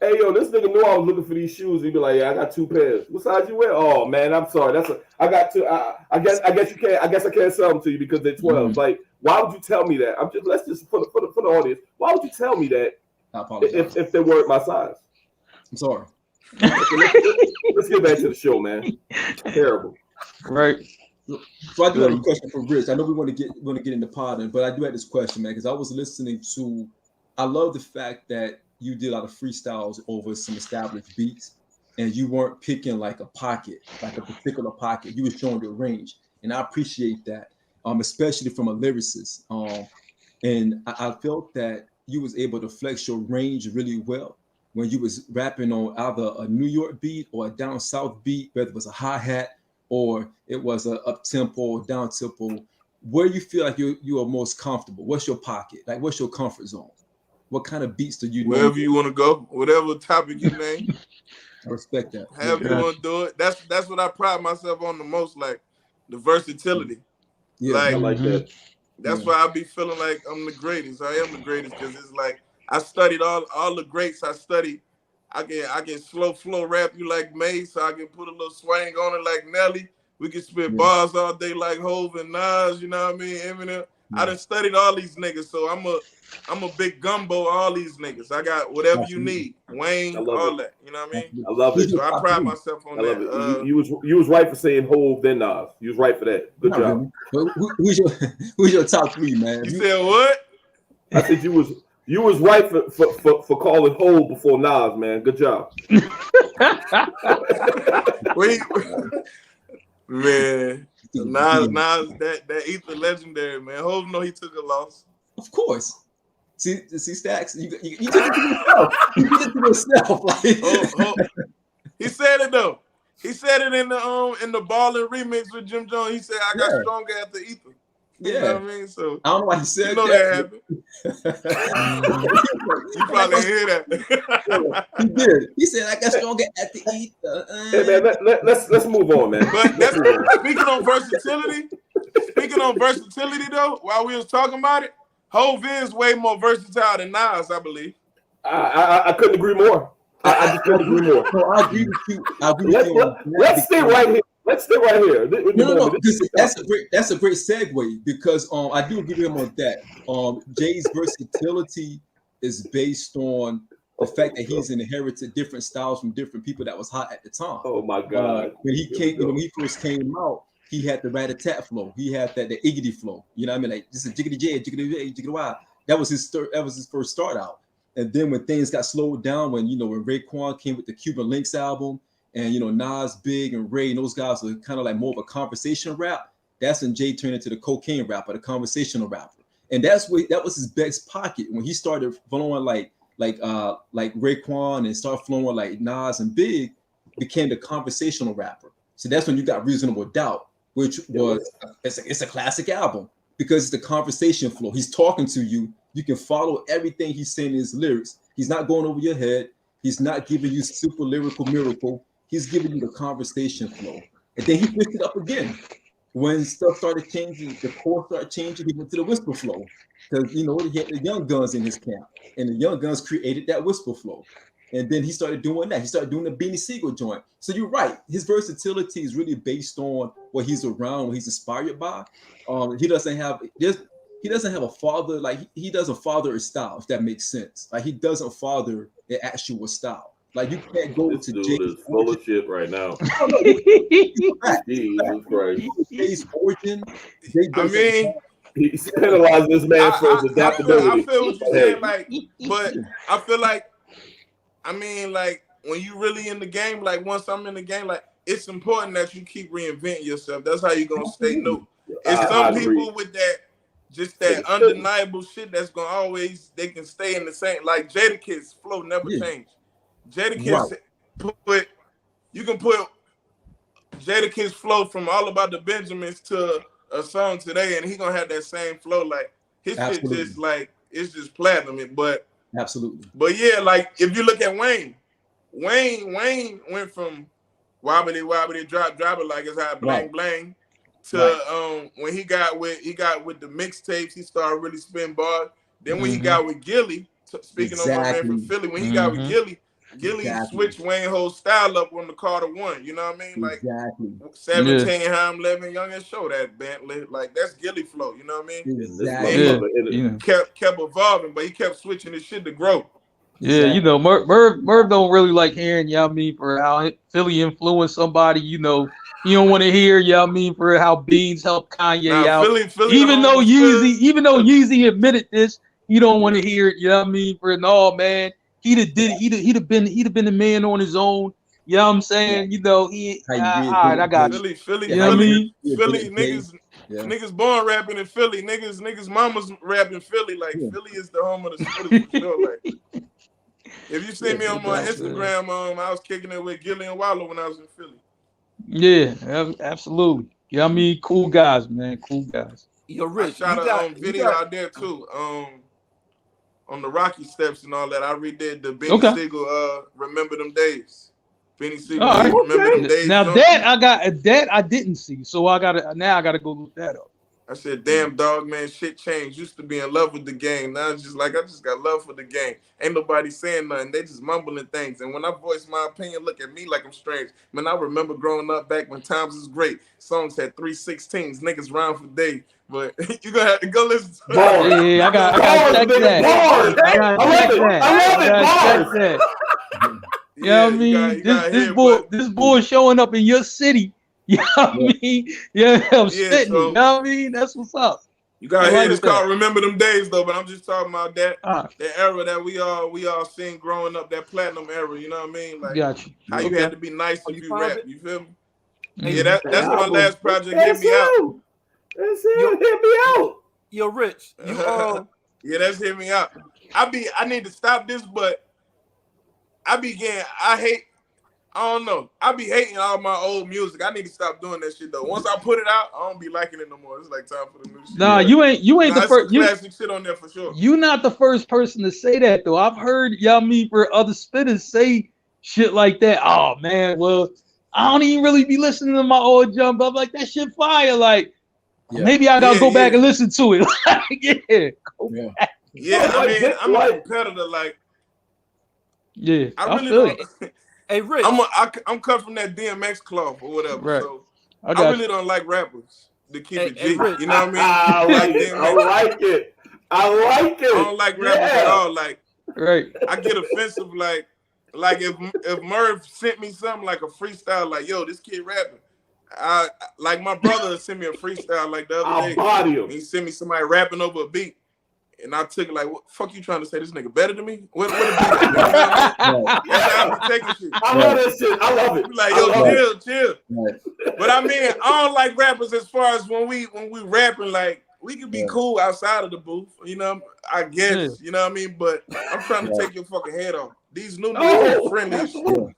Hey yo, this nigga knew I was looking for these shoes. He'd be like, "Yeah, I got 2 pairs. What size you wear?" Oh man, I'm sorry. I got 2. I guess you can't. I guess I can't sell them to you because they're 12. Like, why would you tell me that? Let's just for the audience. Why would you tell me that if they weren't my size? I'm sorry. Let's get back to the show, man. Terrible. Right. So I do have a question for Rich. I know we want to get into potting, but I do have this question, man, because I was listening to. I love the fact that you did a lot of freestyles over some established beats, and you weren't picking like a pocket, like a particular pocket. You were showing your range, and I appreciate that, especially from a lyricist. And I felt that you was able to flex your range really well when you was rapping on either a New York beat or a down south beat, whether it was a hi-hat or it was a up tempo or down tempo. Where you feel like you are most comfortable? What's your pocket? Like, what's your comfort zone? What kind of beats do you know? Wherever you want to go, whatever topic you name. I respect that. However you want to do it. That's what I pride myself on the most, like the versatility. Yeah, I like that. That's why I be feeling like I'm the greatest. I am the greatest because it's like I studied all the greats. I can slow flow rap you like May, so I can put a little swing on it like Nelly. We can spit bars all day like Hov and Nas, you know what I mean? Eminem. I done studied all these niggas, so I'm a big gumbo, all these niggas. I got whatever you need. Wayne, all that. You know what I mean? I love it. So I pride myself on that. You was right for saying Hov then Nas. You was right for that. Good job. Who's your top 3, man? You said what? I said you was right for calling Hov before Nas, man. Good job. Wait. Man, Nas, that Ether legendary, man. Hov know he took a loss. Of course. See, Stacks, you took it to yourself. You did it to yourself. Like. He said it though. He said it in the Ballin' remix with Jim Jones. He said, "I got stronger after Ether." You know what I mean? So I don't know why he said that happened. You probably hear that. He did. He said, "I got stronger at the Ether." Hey man, let's move on, man. But speaking on versatility though, while we was talking about it, Hov is way more versatile than Nas, I believe. I couldn't agree more. I just couldn't agree more. No, I agree with you. Let's stay right here. Let's stay right here. No. That's a great segue because I do agree with him on that. Jay's versatility is based on the fact that he's inherited different styles from different people that was hot at the time. Oh my God! When he first came out, he had the rat-a-tat flow. He had the Iggity flow. You know what I mean? Like just a jiggity J, jiggity Y. That was his first start out. And then when things got slowed down, when Raekwon came with the Cuban Links album, and Nas, Big, and Ray, and those guys were kind of like more of a conversation rap. That's when Jay turned into the cocaine rapper, the conversational rapper, and that was his best pocket when he started flowing like Raekwon and started flowing like Nas and Big, became the conversational rapper. So that's when you got Reasonable Doubt, which was it's a classic album because it's the conversation flow. He's talking to you. You can follow everything he's saying in his lyrics. He's not going over your head. He's not giving you super lyrical miracle. He's giving you the conversation flow. And then he picked it up again. When stuff started changing, the core started changing, he went to the whisper flow. Because, he had the Young Guns in his camp. And the Young Guns created that whisper flow. And then he started doing that. He started doing the Beanie Siegel joint. So you're right. His versatility is really based on what he's around, what he's inspired by. He doesn't have a father, like he doesn't father a style, if that makes sense. Like he doesn't father an actual style. Like you can't go This to dude Jay's is full of shit right now. Jesus Christ. Jay's origin. I mean, He's penalizing this man for his adaptability. I feel what you're saying, like, but I feel like, I mean, like when you really in the game, like once I'm in the game, like it's important that you keep reinventing yourself. That's how you're gonna stay new. It's some people with that, just that undeniable shit that's gonna always, they can stay in the same. Like Jadakiss flow never changed. Jadakiss you can put Jadakiss flow from All About the Benjamins to a song today, and he gonna have that same flow. Like his shit just like it's just platinum. But absolutely. But yeah, like if you look at Wayne went from wobbly wobbly drop it like it's hot blang blang to when he got with the mixtapes, he started really spinning bars. Then when he got with Gilly, speaking of my man from Philly, when he got with Gilly switched Wayne whole style up on the Carter One. You know what I mean? Like 17, how I'm living, young and show that Bentley. Like that's Gilly flow. You know what I mean? Exactly. Kept evolving, but he kept switching his shit to grow. Yeah, you know, Merv don't really like hearing, you know what I mean, for how Philly influenced somebody, you know. You don't want to hear, you know what I mean, for how Beans helped Kanye out. Philly even though Yeezy admitted this, you don't want to hear it, you know what I mean, for no, man. He'd have been the man on his own. You know what I'm saying? You know, all right, I got you. Philly, you know what I mean? Philly niggas born rapping in Philly. Niggas mamas rapping Philly. Like Philly is the home of the Philly for sure. Like if you see me on my Instagram, I was kicking it with Gilly and Wallow when I was in Philly. Yeah, absolutely. You know what I mean? Cool guys, man. Cool guys. Yo, Rich, I shot a video out there too. On the Rocky Steps and all that. I redid the Benny Siegel Remember Them Days. Benny Siegel Remember Them Days. Now that I didn't see, so I gotta go look that up. I said, damn dog, man, shit changed. Used to be in love with the game. Now it's just like I just got love for the game. Ain't nobody saying nothing. They just mumbling things. And when I voice my opinion, look at me like I'm strange. Man, I remember growing up back when times was great. Songs had 316s, niggas round for days. But you gonna have to go listen to it. Yeah, I gotta check that. I love it. You know what I mean? This boy showing up in your city. You know what I mean? Yeah, I'm spitting. So, you know what I mean? That's what's up. You gotta hear this called Remember Them Days though, but I'm just talking about that era that we all seen growing up, that platinum era, you know what I mean? Like how you had to be nice if you rap, you feel me? Yeah, that's my last project. Hit me out. Hit me out. Yo, Rich, yeah, that's Hit Me Out. I need to stop this, but I don't know. I be hating all my old music. I need to stop doing that shit though. Once I put it out, I don't be liking it no more. It's like time for the new shit. Nah, you ain't the first. Classic shit on there for sure. You not the first person to say that though. I've heard for other spitters say shit like that. Oh man, well I don't even really be listening to my old jump. I'm like that shit fire. Like maybe I gotta go back and listen to it. Back. Yeah, I mean I'm a competitor. Like I really don't. Hey, Rich, I'm cut from that DMX cloth or whatever. Right. So I really don't like rappers to keep it G. Rich, you know what I I mean? like it. I like it. I don't like rappers at all. Like, I get offensive. Like if Merv sent me something like a freestyle, like yo, this kid rapping. Like my brother sent me a freestyle like the other day. Body him. He sent me somebody rapping over a beat. And I took it like, what fuck you trying to say? This nigga better than me? What That's how I be taking shit. I love that shit. I love it. Like, yo, chill. But I mean, I don't like rappers as far as when we rapping, like, we can be cool outside of the booth, you know, I guess, you know what I mean? But I'm trying to take your fucking head off. These new niggas are friendly as shit.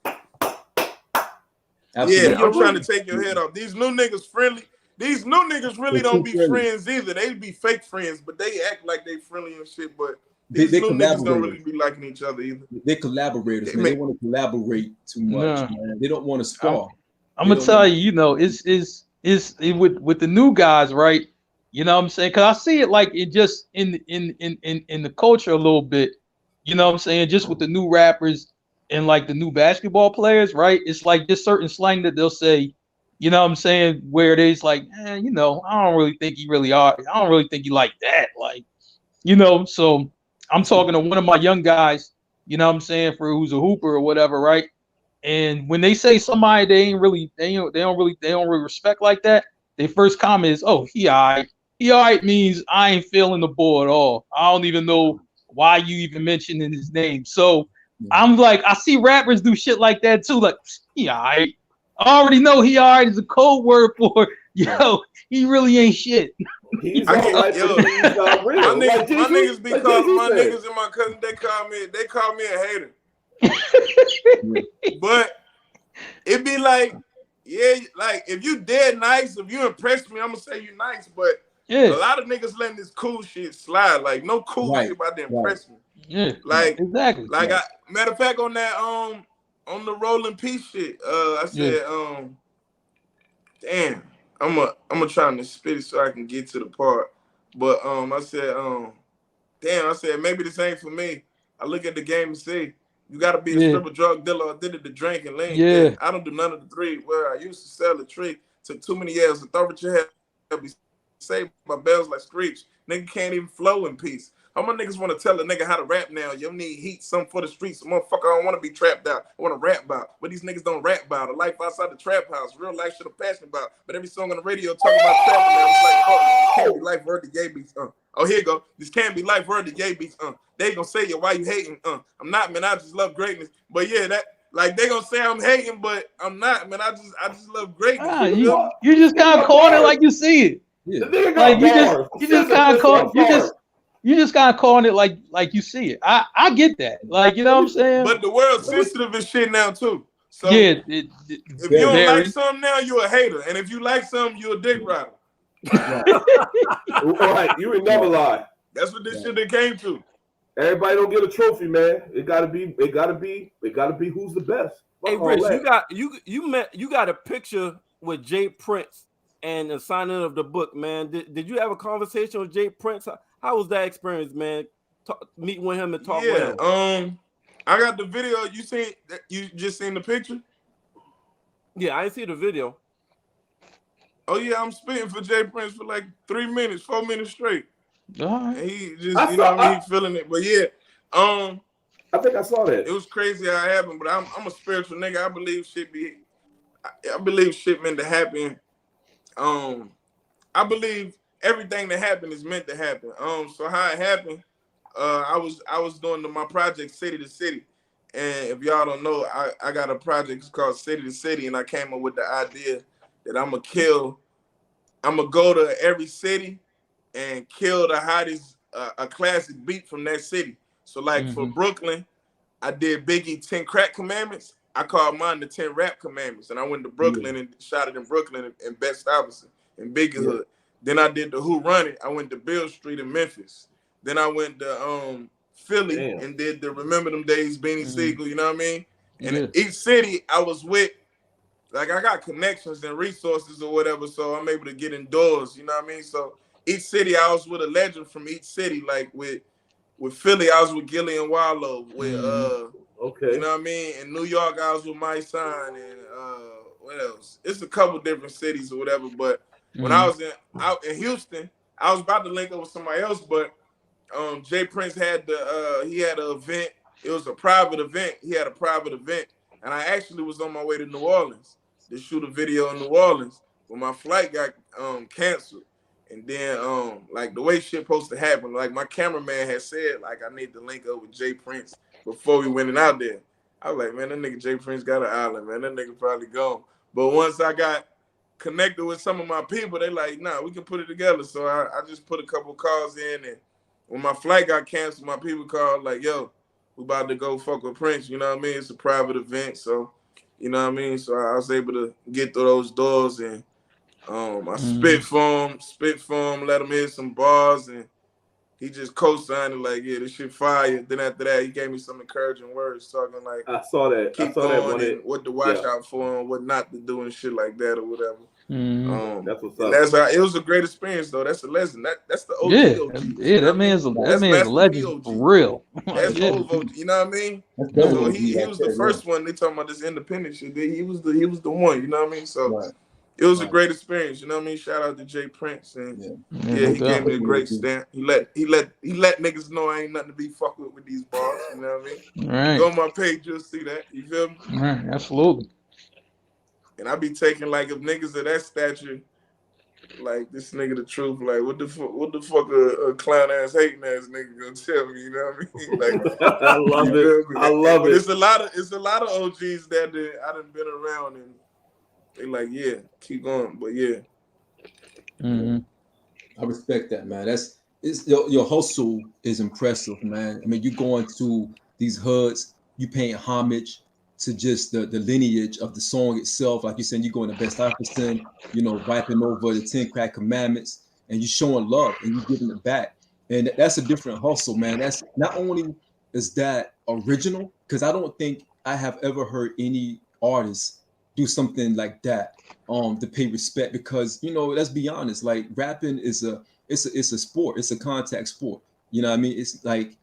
Yeah, I'm trying to take your head off. These new niggas friendly. These new niggas really don't be friends either. They be fake friends, but they act like they friendly and shit. But these new niggas don't really be liking each other either. They're collaborators, man. They want to collaborate too much, man. They don't want to spar. I'm gonna tell you, you know, it's with the new guys, right? You know what I'm saying? Because I see it like it just in the culture a little bit. You know what I'm saying? Just with the new rappers, and like the new basketball players, right? It's like this certain slang that they'll say, you know what I'm saying, where it is like, you know, I don't really think he really are. I don't really think he like that. Like, you know, so I'm talking to one of my young guys, you know what I'm saying, for who's a hooper or whatever, right? And when they say somebody they don't really respect like that, their first comment is, "Oh, he all right." He all right means I ain't feeling the ball at all. I don't even know why you even mentioning his name. So I'm like, I see rappers do shit like that too. Like, he all right. I already know he all right is a code word for yo. He really ain't shit. He's all right, but he's not real. My niggas be calling my niggas and my cousins. They call me a hater. But it be like, yeah, like if you dead nice, if you impress me, I'm gonna say you nice. But a lot of niggas letting this cool shit slide. Like no cool shit about to impress me. Yeah, like exactly. Like matter of fact, on that on the rolling piece shit, I said damn, I'm trying to spit it so I can get to the part. But I said damn, I said maybe this ain't for me. I look at the game and say, you gotta be a stripper, drug dealer, or did it to drink and lean. Yeah, I don't do none of the three. Where I used to sell a tree, took too many years to throw at your head, be saved by bells like Screech. Nigga can't even flow in peace. How my niggas want to tell a nigga how to rap now? You need heat, something for the streets. Motherfucker, I don't want to be trapped out. I want to rap about. But these niggas don't rap about. A life outside the trap house. Real life shit I'm passionate about. But every song on the radio talking about trapping now. It's like, oh, can't be life word to gay beats. Oh, here you go. This can't be life word to gay beats. They gonna say, yo, why you hating? I'm not, man. I just love greatness. But yeah, that like they gonna say I'm hating, but I'm not, man. I just love greatness. You just kind of calling it like you see it. Yeah. Like you just kind of call you just kind of calling it like you see it. I get that. Like, you know what I'm saying? But the world's sensitive as shit now too. So yeah, if you don't like something now, you're a hater. And if you like something, you're a dick rider. All right, you would never lie. That's what this shit they came to. Everybody don't get a trophy, man. It gotta be who's the best. Hey, Rich, you got a picture with Jay Prince and the signing of the book, man. Did you have a conversation with Jay Prince? How was that experience, man? Meet with him and talk with him. I got the video. You just seen the picture? Yeah, I didn't see the video. Oh yeah, I'm spitting for Jay Prince for like 3 minutes, 4 minutes straight. And he just, you know what I mean, feeling it. But yeah, I think I saw that. It was crazy how it happened, but I'm a spiritual nigga. I believe shit meant to happen. I believe everything that happened is meant to happen. So how it happened, I was doing my project City to City, and if y'all don't know, I got a project called City to City, and I came up with the idea that I'm gonna go to every city and kill the hottest a classic beat from that city. So like for Brooklyn, I did Biggie 10 Crack Commandments. I called mine the 10 Rap Commandments, and I went to Brooklyn and shot it in Brooklyn and Bet Stuyvesant in Biggie Hood. Then I did the Who Run It. I went to Beale Street in Memphis. Then I went to Philly and did the Remember Them Days Beanie Siegel. You know what I mean? And each city I was with, like I got connections and resources or whatever, so I'm able to get indoors. You know what I mean? So each city I was with a legend from each city. Like with Philly, I was with Gillian Wallow. With you know what I mean? In New York, I was with My Son and what else? It's a couple different cities or whatever. But when I was out in Houston, I was about to link up with somebody else, but Jay Prince had he had an event. It was a private event. He had a private event, and I actually was on my way to New Orleans to shoot a video in New Orleans, but my flight got canceled. And then like the way shit supposed to happen, like my cameraman had said, like I need to link up with Jay Prince before we went out there. I was like, man, that nigga Jay Prince got an island, man. That nigga probably gone. But once I got connected with some of my people, they like, nah, we can put it together. So I just put a couple calls in, and when my flight got canceled, my people called like, yo, we about to go fuck with Prince. You know what I mean? It's a private event, so you know what I mean. So I was able to get through those doors, and I spit for him, let him hear some bars, and he just co-signed it like, yeah, this shit fire. Then after that, he gave me some encouraging words, talking like, I saw that. keep going and what to watch out for and what not to do and shit like that or whatever. That's what's up. That's how it was a great experience though. That's a lesson. That's the OG. Yeah, that man's a legend for real. That's old OG. You know what I mean? So he was the first one. They talking about this independent shit. He was the one. You know what I mean? So it was a great experience. You know what I mean? Shout out to Jay Prince and he gave me a great stamp. He let niggas know I ain't nothing to be fucked with these bars. You know what I mean? Right. Go on my page, you'll see that. You feel me? Right, absolutely. And I be taking like if niggas of that stature, like this nigga the truth, like what the fuck a clown ass hating ass nigga gonna tell me, you know what I mean? Like I love it. I love it. It's a lot of OGs that I done been around and they like, yeah, keep going, but yeah. I respect that, man. Your hustle is impressive, man. I mean, you going to these hoods, you paying homage to just the lineage of the song itself. Like you said, you going to Best African, wiping over the 10 Crack Commandments, and you showing love and you giving it back. And that's a different hustle, man. That's not only is that original, because I don't think I have ever heard any artist do something like that to pay respect, because let's be honest, like rapping is a sport, it's a contact sport. You know what I mean? It's like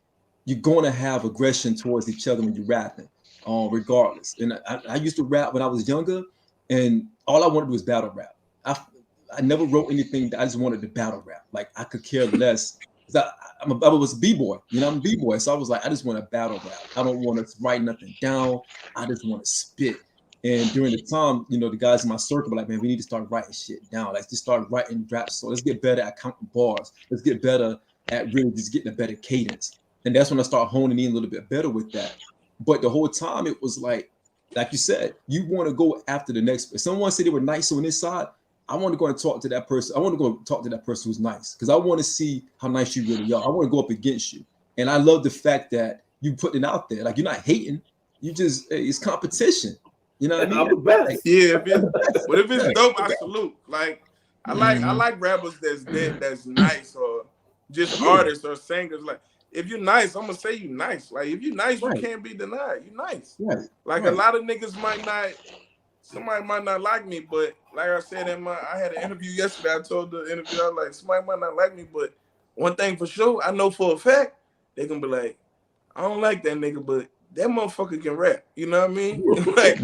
you're going to have aggression towards each other when you're rapping. Regardless. And I used to rap when I was younger, and all I wanted to do was battle rap. I never wrote anything. I just wanted to battle rap. Like I could care less. I was a b-boy. I'm a b-boy. So I was like, I just want to battle rap. I don't want to write nothing down. I just want to spit. And during the time, the guys in my circle were like, man, we need to start writing shit down. Like just start writing raps. So let's get better at counting bars. Let's get better at really just getting a better cadence. And that's when I start honing in a little bit better with that. But the whole time it was like you said, you want to go after the next. If someone said they were nice on this side, I want to go and talk to that person. I want to go talk to that person who's nice, because I want to see how nice you really are. I want to go up against you. And I love the fact that you put it out there. Like you're not hating. You just, it's competition. You know what I mean? I'm the best. Yeah, but if it's dope, I salute. Like I like rappers that's nice, or just artists or singers. Like if you're nice, I'm gonna say you nice. Like if you're nice, you can't be denied. You nice. Right. Like a lot of niggas somebody might not like me, but like I said I had an interview yesterday. I told the interview, I was like, somebody might not like me, but one thing for sure, I know for a fact, they gonna be like, I don't like that nigga, but that motherfucker can rap. You know what I mean? Like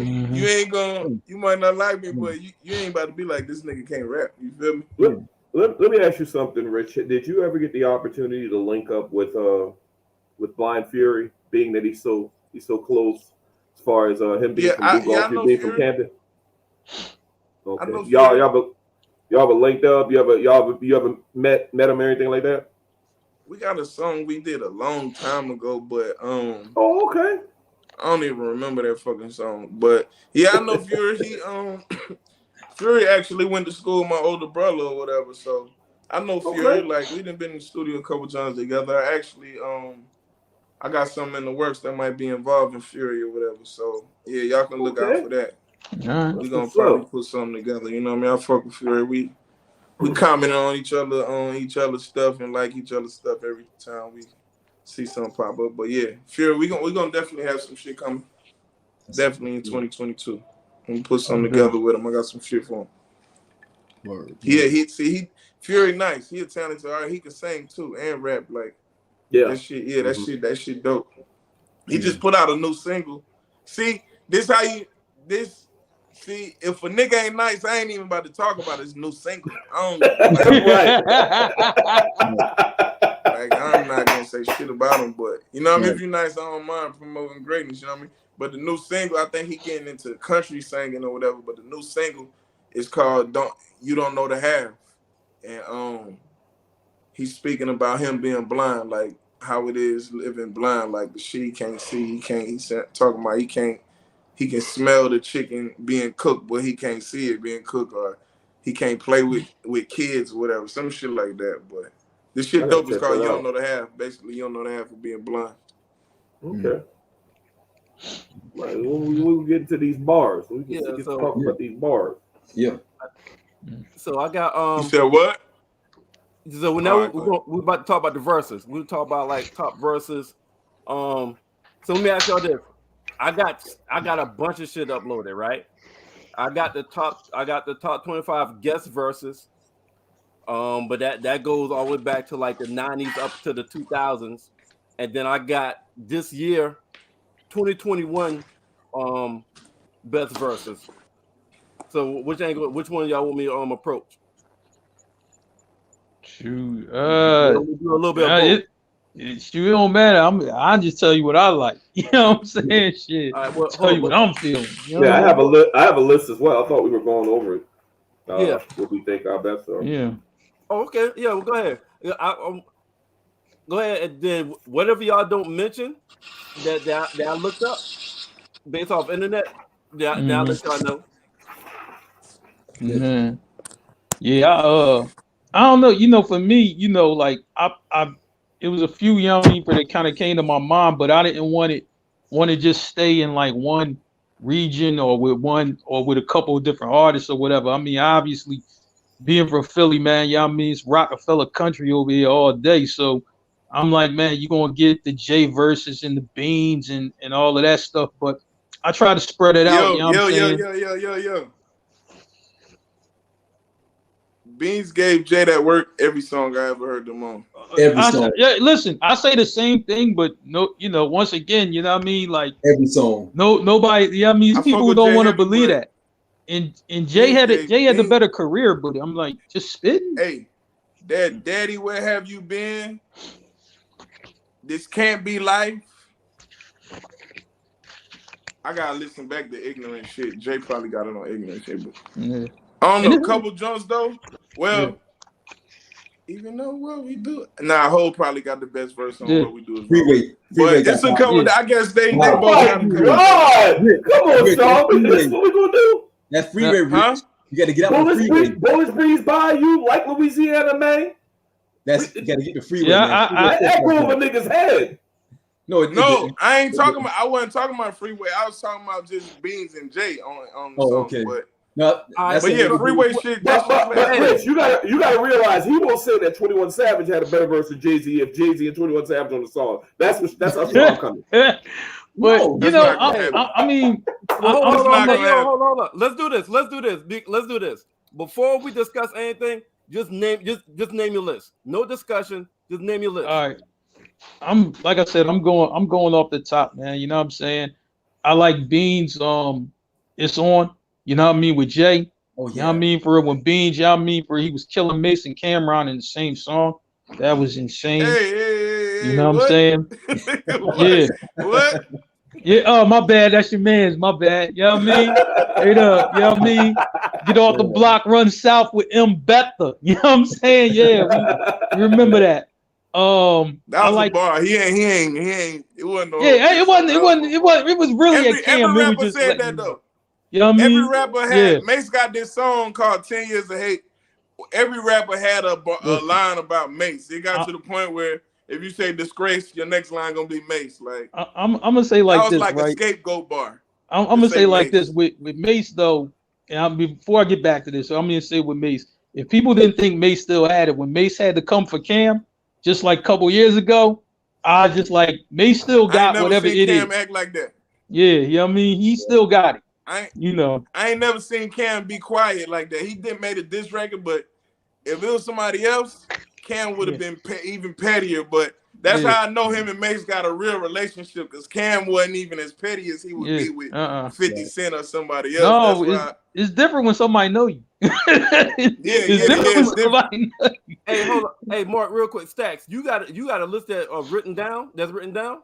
you might not like me, but you ain't about to be like, this nigga can't rap. You feel me? Let me ask you something, Rich. Did you ever get the opportunity to link up with Blind Fury, being that he's so close as far as him being from Dugard, you being from Camden? Okay. Y'all ever linked up? You ever met him or anything like that? We got a song we did a long time ago, but oh, okay. I don't even remember that fucking song. But yeah, I know Fury. Fury actually went to school with my older brother or whatever. So I know Fury. Okay. Like we done been in the studio a couple times together. I actually I got something in the works that might be involved in Fury or whatever. So yeah, y'all can look out for that. We gonna probably put something together. You know what I mean? I fuck with Fury. We comment on each other's stuff and like each other's stuff every time we see something pop up. But yeah, Fury, we gonna definitely have some shit coming. Definitely in 2022. We put something together with him. I got some shit for him. Word. He Fury nice. He a talented artist. He can sing too and rap. Like that shit. Yeah, that shit dope. He just put out a new single. See, if a nigga ain't nice, I ain't even about to talk about his new single. I don't like I'm not gonna say shit about him, but you know what I mean? If you're nice, I don't mind promoting greatness, you know what I mean? But the new single, I think he getting into country singing or whatever, but the new single is called You Don't Know the Half. And he's speaking about him being blind, like how it is living blind, like the shit he can't see, he's talking about he can smell the chicken being cooked, but he can't see it being cooked, or he can't play with kids or whatever, some shit like that. But this shit dope is called You Don't Know the Half. Basically, you don't know the half of being blind. Okay. Right, we'll get into these bars. We can talk about these bars. Yeah. So I got You said what? So now we're about to talk about the verses. We'll talk about like top verses. So let me ask y'all this. I got a bunch of shit uploaded, right? I got the top 25 guest verses. But that goes all the way back to like the 90s up to the 2000s. And then I got this year 2021 best verses. So which one y'all want me to approach? Shoot, do a little bit of both. Shoot, it don't matter. I just tell you what I like. You know what I'm saying? Shit. All right, well, tell you what I'm feeling. You know yeah, I have a list as well. I thought we were going over it. What we think our best are. Yeah. Oh, okay. Yeah, well, go ahead. Go ahead, and then whatever y'all don't mention that I looked up based off internet, that I'll let y'all know. Mm-hmm. Yeah. I don't know. You know, for me, you know, like I it was a few young people that kind of came to my mind, but I didn't want to just stay in like one region or with a couple of different artists or whatever. I mean, obviously, being from Philly, man, y'all mean it's Rockefeller country over here all day. So I'm like, man, you're gonna get the J verses and the Beans and all of that stuff, but I try to spread it out. You know what I'm saying? Yo. Beans gave Jay that work every song I ever heard them on. Every song. Yeah, listen, I say the same thing, but no, you know, once again, you know what I mean? Like every song. Nobody, you know what I mean? These people don't want to believe that. And Jay had the better career, but I'm like, just spitting. Hey, Daddy, where have you been? This can't be life. I gotta listen back to ignorant shit. Jay probably got it on ignorant shit, but I don't know. A couple jumps though. Well, even though what we do, Ho probably got the best verse on what we do. Freeway but it's a couple. I guess they both got God! Come on, Shawn. This is what we gonna do. That freeway, you got to get out on the freeway. Bullets breeze by you like Louisiana, man. You got to get the freeway. Yeah, man. That go over niggas' head. No, I ain't talking about. I wasn't talking about freeway. I was talking about just Beans and Jay on the song. Okay. But yeah, freeway shit. But Rich, you gotta realize he won't say that 21 Savage had a better verse than Jay-Z if Jay-Z and 21 Savage on the song. That's how Shawn coming. But you know, I mean, hold on. Let's do this. Before we discuss anything, just name your list. No discussion. Just name your list. All right. I'm like I said, I'm going off the top, man. You know what I'm saying? I like Beans. It's on. You know what I mean with Jay. Oh yeah. You know what I mean for when Beans. You know what I mean for he was killing Mason Cameron in the same song. That was insane. Hey, you know what I'm saying? Yeah. What? Yeah. Oh, my bad. That's your man's. My bad. You know what I mean? Straight up. You know what I mean? Get off the block, run south with M. Betha. You know what I'm saying? Yeah. We remember that. That was a bar. He ain't. It wasn't. Yeah, it was really a Cam. Every rapper said that though. You know what I mean? Every rapper had. Mace got this song called 10 Years of Hate. Every rapper had a line about Mace. It got to the point where if you say disgrace, your next line gonna be Mace. Like I'm gonna say like this, like right? a scapegoat bar. I'm gonna say like this with Mace though. And before I get back to this, so I'm gonna say with Mace. If people didn't think Mace still had it, when Mace had to come for Cam, just like a couple years ago, I just like Mace still got whatever it is. Cam act like that. Yeah, you know what I mean? He still got it. I ain't never seen Cam be quiet like that. He didn't make a diss record, but if it was somebody else, Cam would have been even pettier. But that's how I know him and Mace got a real relationship because Cam wasn't even as petty as he would be with 50 Cent or somebody else. No, it's different when somebody know you. It's different when somebody know you. Hey, hold on. Hey, Mark, real quick, Stacks, you got a list that written down? That's written down?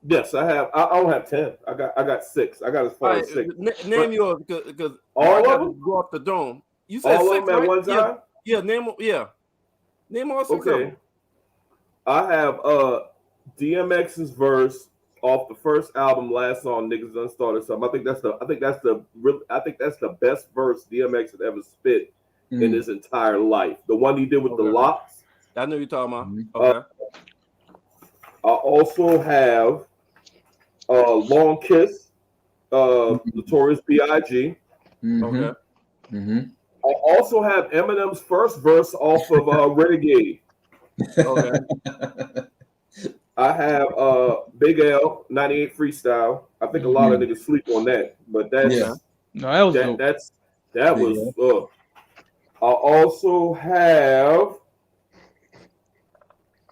Yes, I have. I don't have 10. I got 6. I got as far as 6. Name yours because all of them go off the dome. You said all 6, of them at one time. Yeah, name all 6 of them. I have DMX's verse off the first album, last song, Niggas Done Started Something. I think that's the best verse DMX had ever spit in his entire life. The one he did with the Locks. I know you're talking about. Okay. I also have Long Kiss, Notorious B.I.G. Okay. I also have Eminem's first verse off of Renegade. Okay. I have Big L 98 Freestyle. I think a lot of niggas sleep on that, but that's No, that was dope. That was. I also have.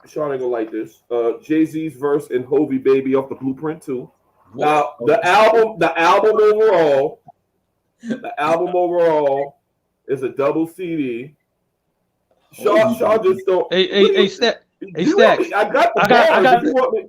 Shawn ain't gonna like this. Jay-Z's verse in Hovey Baby off the Blueprint 2. Now the album overall is a double CD. Shawn just don't. Hey, Stacks. I got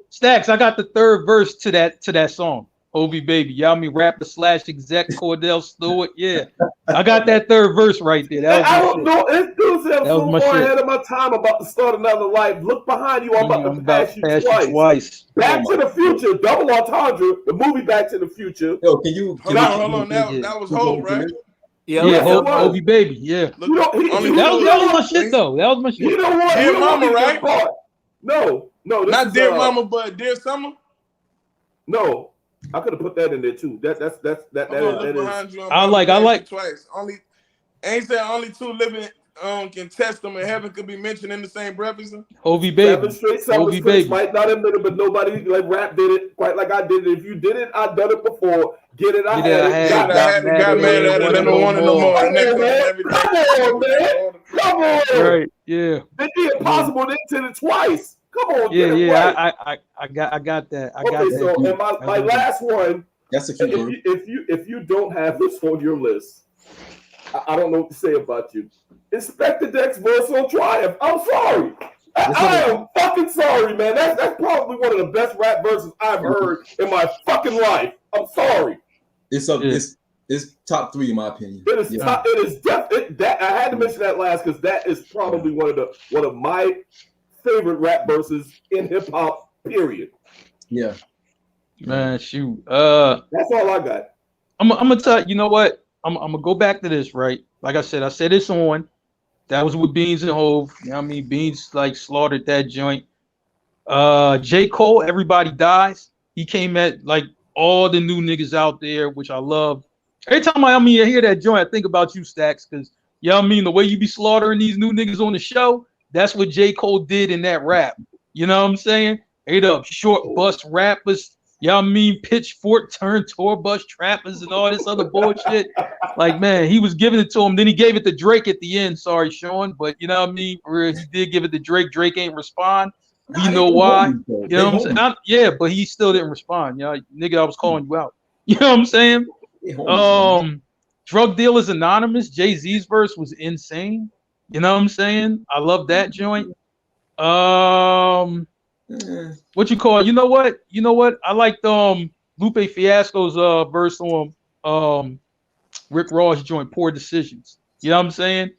Stacks. I got the third verse to that song. Hovey Baby. Y'all mean rapper / exec Cordell Stewart. Yeah. I got that third verse right there. I don't know. This dude's so far ahead of my time about to start another life. Look behind you. I'm about to pass you twice. Back to the Future. Double entendre. The movie Back to the Future. Yo, can you hold on. That was Hov, right? Yeah, Hovey Baby. Yeah. That was my shit though. That was my shit. You know what? Dear Mama, right? No. Not Dear Mama, but Dear Summer. No. I could have put that in there too. That is. Behind you. I like twice. Ain't said only two living can test them, and heaven could be mentioned in the same breath as them. Hovey Baby. Hovey Baby. Might not admit it, but nobody like rap did it quite like I did it. If you did it, I've done it before. Get it, I had it. Got mad at it. Never wanted no more. Come on, man. Come on. Right. Yeah. They did Impossible. They did it twice. Come on. Yeah. I got that. So and my last one. That's a cute one. If you don't have this on your list, I don't know what to say about you. Inspector Deck's verse on Triumph. I'm sorry. I am fucking sorry, man. That's probably one of the best rap verses I've heard in my fucking life. I'm sorry. It's top 3 in my opinion. It is definitely. I had to mention that last because that is probably one of my favorite rap verses in hip hop. Period. Yeah. Man, shoot. That's all I got. I'm gonna tell you know what. I'm gonna go back to this, right? Like I said this on. That was with Beans and Hov. You know what I mean? Beans like slaughtered that joint. J. Cole, Everybody Dies. He came at like all the new niggas out there, which I love. Every time I hear that joint, I think about you, Stacks, because you know what I mean? The way you be slaughtering these new niggas on the show, that's what J. Cole did in that rap. You know what I'm saying? Ate up short bus rappers. Y'all mean pitchfork turn tour bus trappers and all this other bullshit. Like, man, he was giving it to him. Then he gave it to Drake at the end. Sorry, Shawn. But you know what I mean? He did give it to Drake. Drake ain't respond. We know why. You know what I'm saying? But he still didn't respond. You know, nigga, I was calling you out. You know what I'm saying? Drug Dealers Anonymous. Jay-Z's verse was insane. You know what I'm saying? I love that joint. What you call? You know what? I liked Lupe Fiasco's verse on Rick Ross joint, Poor Decisions. You know what I'm saying?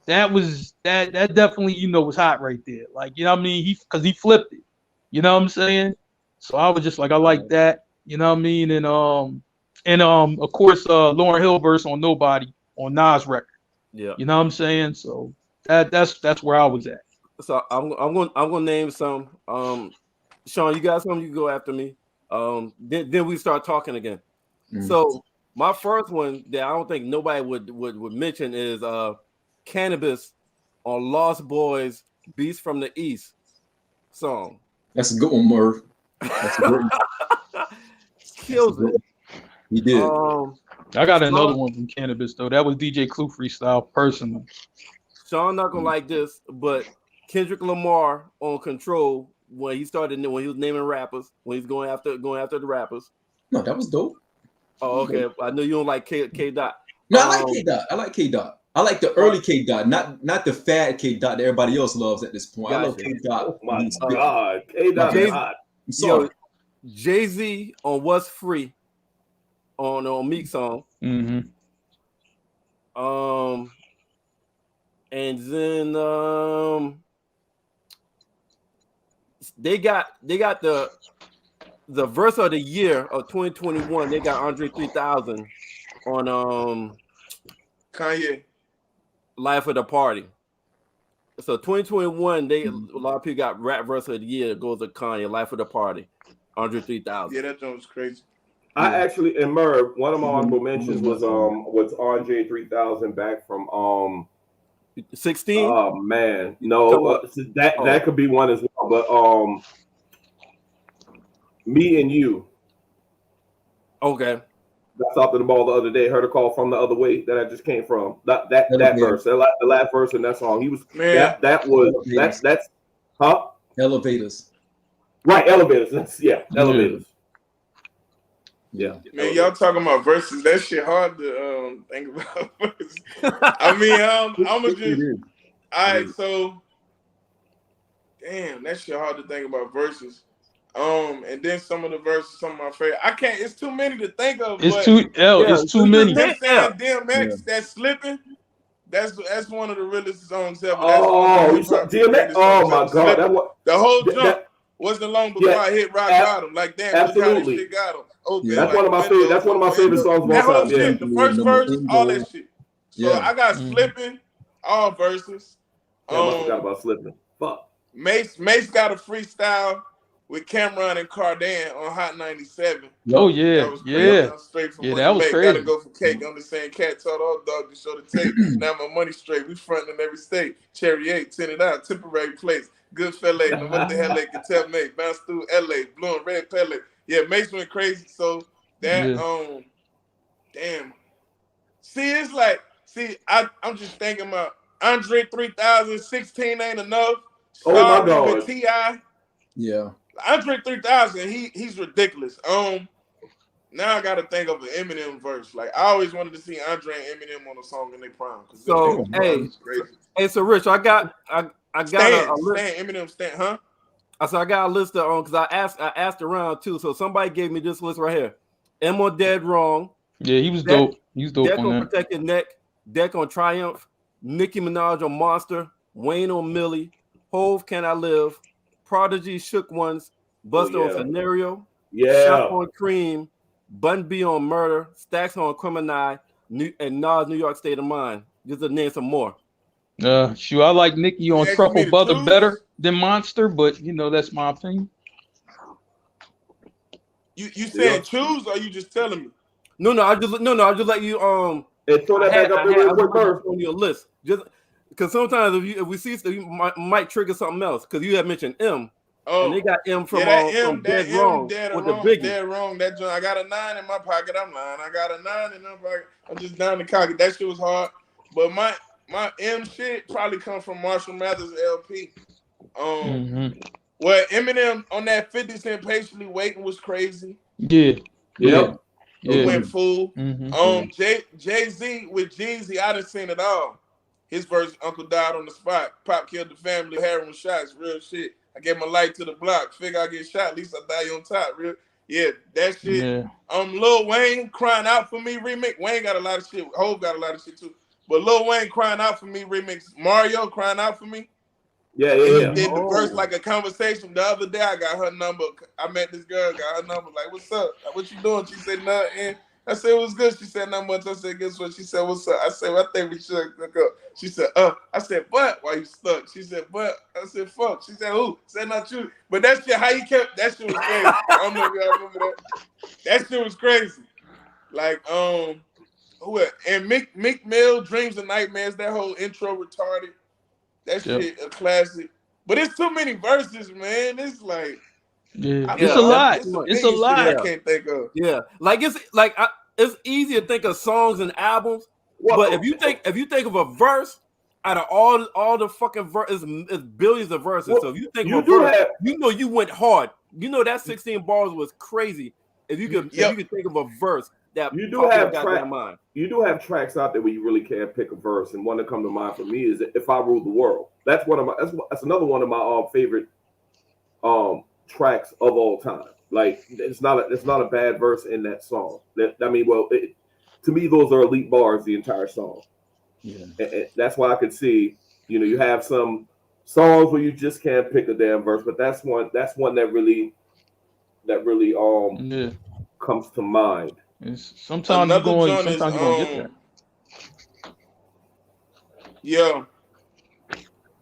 That definitely was hot right there. Like, you know what I mean? Because he flipped it. You know what I'm saying? So I was just like, I like that. You know what I mean? And of course Lauryn Hill verse on Nobody on Nas record. Yeah. You know what I'm saying? So that's where I was at. So I'm gonna name some. Shawn, you got something? You can go after me. Then we start talking again. So my first one that I don't think nobody would mention is Cannabis on Lost Boys Beast from the East song. That's a good one, Merv. That's a great Kills it. He did. I got another one from Cannabis though. That was DJ Clue freestyle personally. Shawn not gonna like this, but Kendrick Lamar on Control when he was naming rappers, when he's going after the rappers. No, that was dope. Oh, okay. I know you don't like K Dot. No, I like K Dot. I like K Dot. I like the early K Dot, not the fad K Dot that everybody else loves at this point. I love K Dot. Oh my God, K Dot is hot. I'm sorry. Jay-Z on What's Free on Meek song. Mm-hmm. And then they got the verse of the year of 2021. They got Andre 3000 on Kanye Life of the Party. So 2021, a lot of people got rap verse of the year. It goes to Kanye, Life of the Party, Andre 3000. Yeah, that joint was crazy. I actually, and Merv, one of my honorable mentions was Andre 3000 back from 16. Oh man, no, that could be one as well. But Me and You. Okay. I stopped at the ball the other day. Heard a call from the other way that I just came from. That verse, the last verse in that song. He was that's Elevators. Right, elevators. Elevators. Yeah. Man, y'all talking about verses. That shit hard to think about verses. I mean, I'm gonna just all right, so damn, that shit hard to think about verses. And then some of the verses, some of my favorite. I can't. It's too many to think of. It's too many. Just saying, DMX, that slipping. That's one of the realest songs ever. That's DMX. Oh my god, the whole jump wasn't long before I hit rock bottom. Like damn, absolutely. Shit got him. Okay, that's one of my favorite. That's one of my favorite songs of all time. That whole time. shit, the first verse, all that shit. So I got slipping, all verses. I forgot about slipping. Fuck. Mace got a freestyle with Cameron and Cardan on Hot 97. Oh yeah, that was straight from that was crazy. Gotta go for cake on the same cat taught all dog to show the tape. Now my money straight. We fronting in every state. Cherry 8, tinted out, temporary place. Good fella, no what the hell they can tell me. Bounce through LA, blue and red pellet. Yeah, Mace went crazy. So that damn. See, it's like, I'm just thinking about Andre 3000, 16 ain't enough. Oh my god. With T.I. Yeah. Andre 3000, he's ridiculous. Now I gotta think of an Eminem verse. Like I always wanted to see Andre and Eminem on a song in their prime. So so Rich, I got a list. Eminem stand, huh? So I got a list of because I asked around too. So somebody gave me this list right here. M on Dead Wrong. Yeah, he was dope. He was dope Deck on that. Protect Your Neck. Deck on Triumph. Nicki Minaj on Monster. Wayne on Millie. Hove Can I Live. Prodigy Shook Ones. Busta on Scenario. Shop on Cream. Bun B on Murder. Stacks on Criminal. And Nas New York State of Mind. Just to name some more. I like Nicki on Truffle Butter better than Monster, but that's my opinion. You saying choose or you just telling me? No, I just let you and throw that back up there on your list. Just because sometimes if we see stuff, you might trigger something else. Because you had mentioned M. Oh, and they got M from Dead Wrong with the Biggie. Dead Wrong. That joint, I got a 9 in my pocket. I'm lying. I got a 9 in my pocket. I'm just down to cock it. That shit was hard. But my M shit probably comes from Marshall Mathers LP. Well, Eminem on that 50 Cent Patiently Waiting was crazy. Yeah. It went full. Jay-Z with Jeezy, I done seen it all. His verse, Uncle died on the spot. Pop killed the family, heroin shots, real shit. I gave my light to the block. Figure I get shot, at least I die on top. Real, that shit. Yeah. Lil Wayne Crying Out For Me remix. Wayne got a lot of shit. Hov got a lot of shit too. But Lil Wayne Crying Out For Me remix. Mario Crying Out For Me. Yeah. Did the verse like a conversation. The other day I got her number. I met this girl, got her number. Like, what's up? What you doing? She said nothing. I said, what's good? She said, not much. I said, guess what? She said, what's up? I said, well, I think we should hook up. She said, I said, but why you stuck? She said, but I said, fuck. She said, who? Said not you. But that shit, how you kept that shit was crazy. I don't know if y'all remember that. That shit was crazy. Like, and Meek Mill, Dreams and Nightmares, that whole intro retarded. That shit a classic. But it's too many verses, man. It's like it's a lot. It's a lot. I can't think of. Yeah, it's easy to think of songs and albums, but if you think of a verse out of all the fucking verses, it's billions of verses. So if you think of a verse, you went hard. That 16 bars was crazy. If you could think of a verse that you do have tracks out there where you really can't pick a verse, and one that come to mind for me is If I Ruled the World. That's another one of my favorite tracks of all time. Like it's not a bad verse in that song. To me those are elite bars the entire song. Yeah, and that's why I could see you have some songs where you just can't pick a damn verse, but that's one that really comes to mind. Sometimes you're going to get that. Yeah.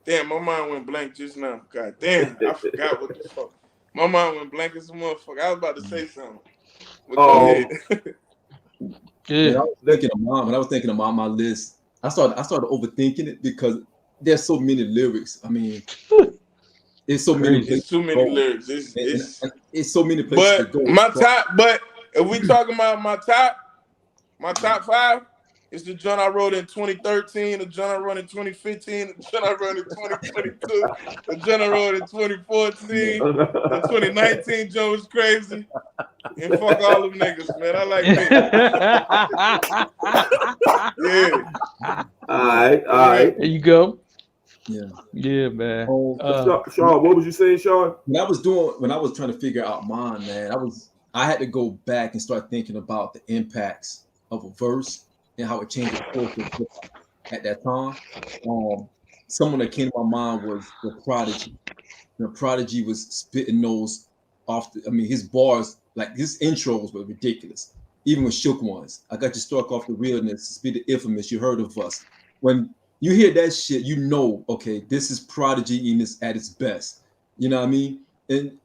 Damn, my mind went blank just now. God damn, I forgot what the fuck. My mind went blank as a motherfucker. I was about to say something. Yeah. When I was thinking about my list, I started overthinking it because there's so many lyrics. I mean, it's so many places. It's too many lyrics. And it's so many places to go. But if we talking about my top 5, it's the joint I wrote in 2013, the joint I wrote in 2015, the joint I wrote in 2022, the joint I wrote in 2014, the 2019 joint was crazy. And fuck all them niggas, man. I like me. Yeah. All right. There you go. Yeah, man. Shawn, what was you saying, Shawn? When I was trying to figure out mine, man, I had to go back and start thinking about the impacts of a verse and how it changed the at that time. Someone that came to my mind was the Prodigy. The Prodigy was spitting those off. His bars, like his intros, were ridiculous. Even with shook ones, I got you struck off the realness, spit the infamous. You heard of us. When you hear that shit, you know, okay, this is Prodigy at its best. You know what I mean? And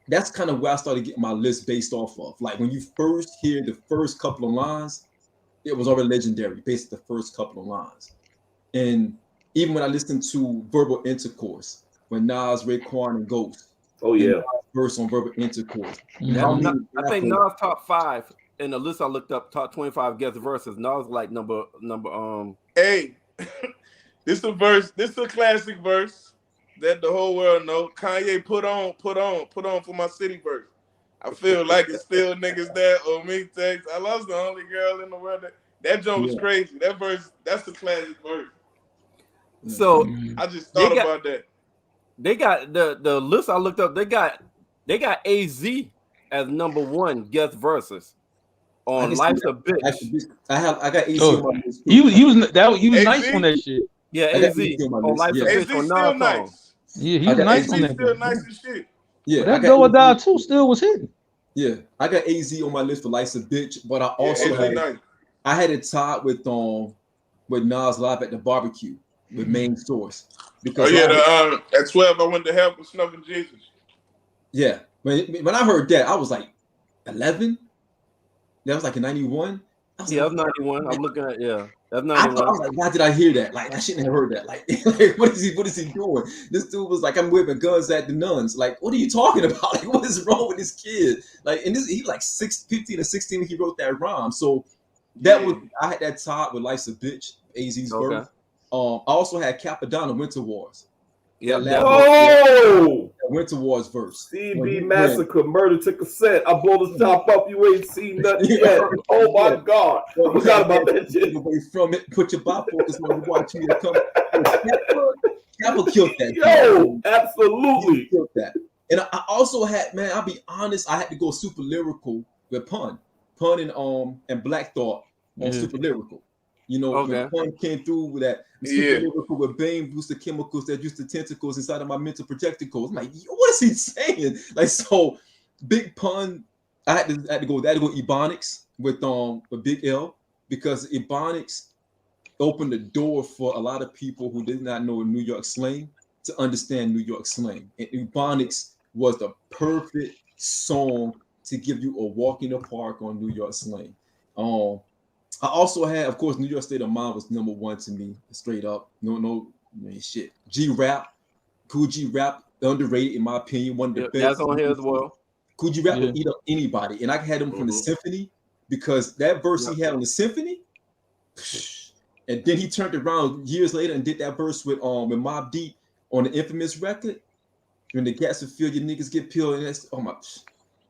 that's kind of where I started getting my list based off of. Like when you first hear the first couple of lines, it was already legendary based on the first couple of lines. And even when I listened to Verbal Intercourse, when Nas, Raekwon, and Ghost, verse on Verbal Intercourse. I think Nas top 5 in the list I looked up, top 25 guest verses. Nas like number. Hey, this a classic verse that the whole world know. Kanye put on for my city verse. I feel like it's still niggas there on me text. I lost the only girl in the world. That joint was crazy. That verse, that's the classic verse. So I just thought about that. They got the list I looked up. They got AZ as number 1 guest verses on Life's a Bitch. I got AZ on my list. He was nice on that shit. Yeah, AZ on Life's a Bitch on still nice. Yeah, he was nice on that. Still nice as shit. Yeah, that Go or Die too still was hitting. Yeah, I got AZ on my list for Life's a Bitch, but I also had it tied with Nas Live at the Barbecue with Main Source. Because at 12 I went to hell with Snuffing Jesus. Yeah, when I heard that, I was like 11. That was like in 91. That was 91. I'm looking at that's 91. I was like, why did I hear that? Like I shouldn't have heard that. Like what is he doing? This dude was like, I'm whipping guns at the nuns. Like, what are you talking about? Like, what is wrong with this kid? Like, and he like 15 or 16 when he wrote that rhyme. So that was I had that tied with Life's a Bitch, AZ's verse. I also had Capadonna Winter Wars. Yeah. Winter Wars verse. CB Massacre, Murder to Cassette. I blow the top up. You ain't seen nothing yet. Oh my God! I forgot about that shit. Away from it. Put your bifocals when you watch me to come. Kappa killed that. Yo, absolutely he killed that. And I also had, man, I'll be honest, I had to go super lyrical with Pun and Black Thought on super lyrical. You know, when Pun came through with that super lyrical with Bane booster chemicals that used the tentacles inside of my mental projecticles. I'm like, what is he saying? Like, so Big Pun, I had to go Ebonics with Big L, because Ebonics opened the door for a lot of people who did not know New York slang to understand New York slang. And Ebonics was the perfect song to give you a walk in the park on New York slang. I also had, of course, New York State of Mind was number 1 to me, straight up. No shit. G-Rap, Cool G-Rap, underrated in my opinion, one of the best. That's on here as well. Cool G-Rap would eat up anybody, and I had him from the Symphony because that verse he had on the Symphony, and then he turned around years later and did that verse with Mobb Deep on the Infamous record. When the gas will feel your niggas get peeled, and that's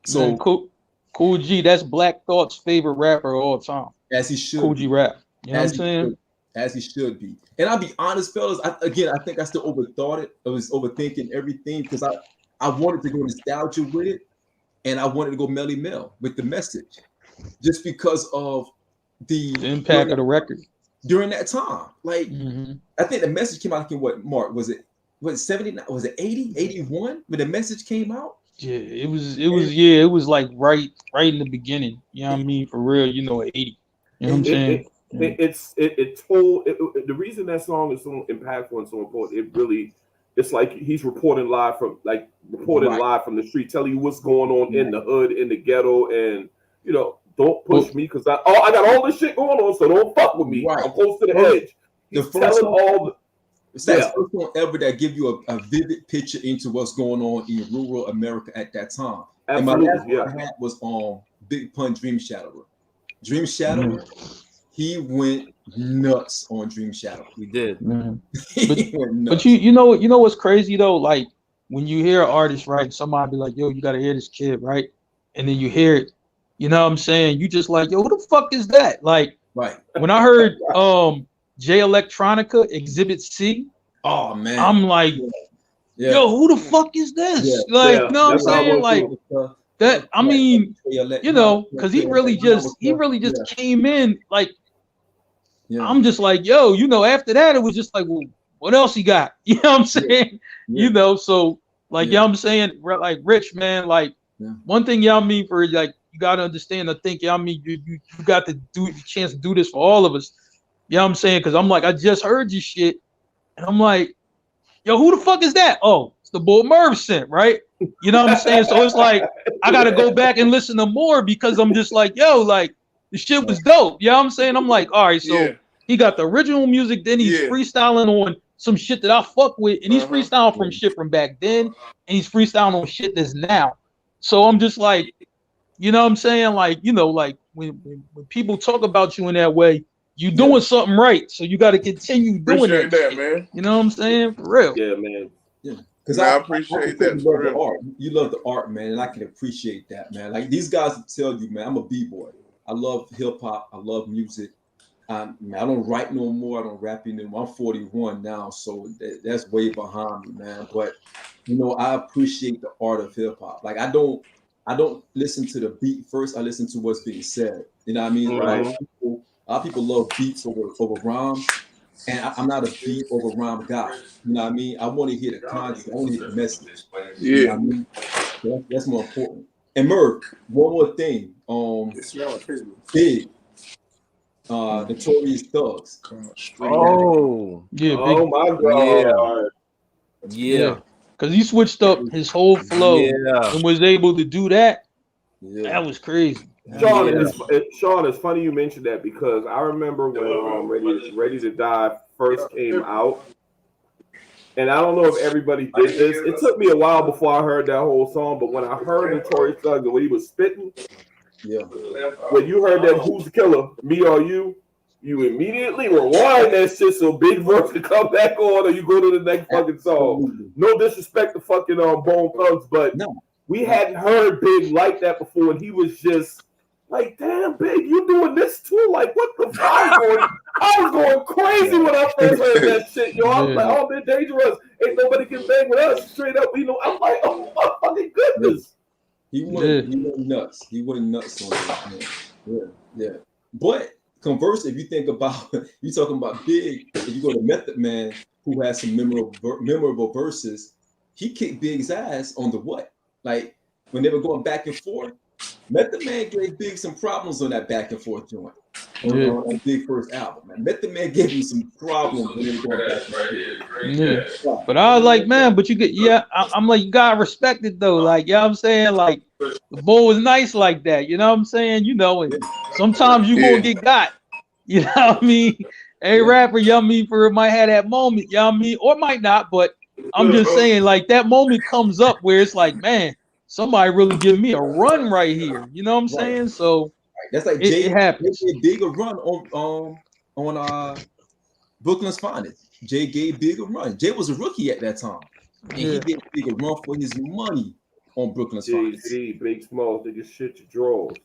so man, Cool G, that's Black Thought's favorite rapper of all time. As he should. Cool G rap. You know what I'm saying? As he should be. And I'll be honest, fellas, I think I still overthought it. I was overthinking everything because I wanted to go nostalgia with it, and I wanted to go Melly Mel with the message, just because of the impact of the record during that time. Like, I think the message came out in what, Mark, was it 79? Was it 80, 81 when the message came out? Yeah, it was like right in the beginning. You know what I mean? For real, 80. You know what I'm saying? It told the reason that song is so impactful and so important. It's like he's reporting live from the street, telling you what's going on in the hood, in the ghetto, and don't push me because I got all this shit going on, so don't fuck with me. Right. I'm close to the edge. The He's first telling all the. It's that first one ever that give you a vivid picture into what's going on in rural America at that time. Absolutely, and my last one I had was Big Pun Dream Shatterer. Dream Shatterer, he went nuts on Dream Shatterer. He did. But you know what's crazy though? Like when you hear an artist, right? Somebody be like, "Yo, you gotta hear this kid," right? And then you hear it. You know what I'm saying? You just like, "Yo, who the fuck is that?" Like, right. When I heard J Electronica Exhibit C. Oh man, I'm like, yo, who the fuck is this? Like, you know what I'm saying? Like that. I mean, because he really just came in. Like, I'm just like, yo, after that, it was just like, well, what else he got? You know what I'm saying? So like, I'm saying, like, Rich, man, like, one thing y'all mean for like, you got to understand. I think y'all mean you got to do the chance to do this for all of us. You know what I'm saying? Because I'm like, I just heard your shit. And I'm like, yo, who the fuck is that? Oh, it's the Bull Merv sent, right? You know what I'm saying? So it's like, I got to go back and listen to more because I'm just like, yo, like, the shit was dope. You know what I'm saying? I'm like, all right, so he got the original music, then he's freestyling on some shit that I fuck with, and he's freestyling from shit from back then, and he's freestyling on shit that's now. So I'm just like, you know what I'm saying? Like, like when people talk about you in that way, you doing something right, so you got to continue doing appreciate that, man. You know what I'm saying? For real. Yeah, man. Yeah, because I appreciate that. You love the art. You love the art, man, and I can appreciate that, man. Like these guys will tell you, man, I'm a b-boy. I love hip hop. I love music. I don't write no more. I don't rap anymore. I'm 41 now, so that's way behind me, man. But I appreciate the art of hip hop. Like I don't listen to the beat first. I listen to what's being said. You know what I mean? Like a lot of people love beats over rhymes, and I'm not a beat over rhyme guy. You know what I mean? I want to hear the content. I want to hear the message. Yeah, you know what I mean? So that's more important. And Merv, one more thing. Big, Notorious Thugs. Oh, yeah. Oh my God. Yeah. Because he switched up his whole flow and was able to do that. Yeah. That was crazy. Sean, it's funny you mentioned that because I remember when Ready to Die first came out, and I don't know if everybody did this. It took me a while before I heard that whole song, but when I heard Notorious Thugs and when he was spitting, when you heard that "Who's the Killer, Me or You," you immediately rewind that shit so Big Verse can come back on, or you go to the next fucking song. No disrespect to fucking Bone Thugs, but we hadn't heard Big like that before, and he was just like, damn, Big, you doing this too? Like, what the fuck? I was going crazy when I first heard that shit, yo. I was like, oh, man, dangerous. Ain't nobody can bang with us. Straight up, I'm like, oh, my fucking goodness. He went nuts. He went nuts on that. Yeah. But conversely, if you think about, you talking about Big, if you go to Method Man, who has some memorable verses, he kicked Big's ass on the what? Like, when they were going back and forth, Method Man gave Big some problems on that back and forth joint. On Big first album, man. Method Man gave him some problems when they were going back and forth. But I was like, man, but you get, I'm like, you gotta respect it though. Like, you know what I'm saying? Like, the bull was nice like that. You know what I'm saying? And sometimes you gonna get got. You know what I mean? A rapper, you know what I mean, might have that moment, you know what I mean, or might not, but I'm just saying, like, that moment comes up where it's like, man, somebody really giving me a run right here. You know what I'm saying? So that's like it happens. Jay gave Big a run on Brooklyn's Finest. Jay gave Big a run. Jay was a rookie at that time, and he gave Big a run for his money on Brooklyn's Finest. Big Small, they just shit your drawers.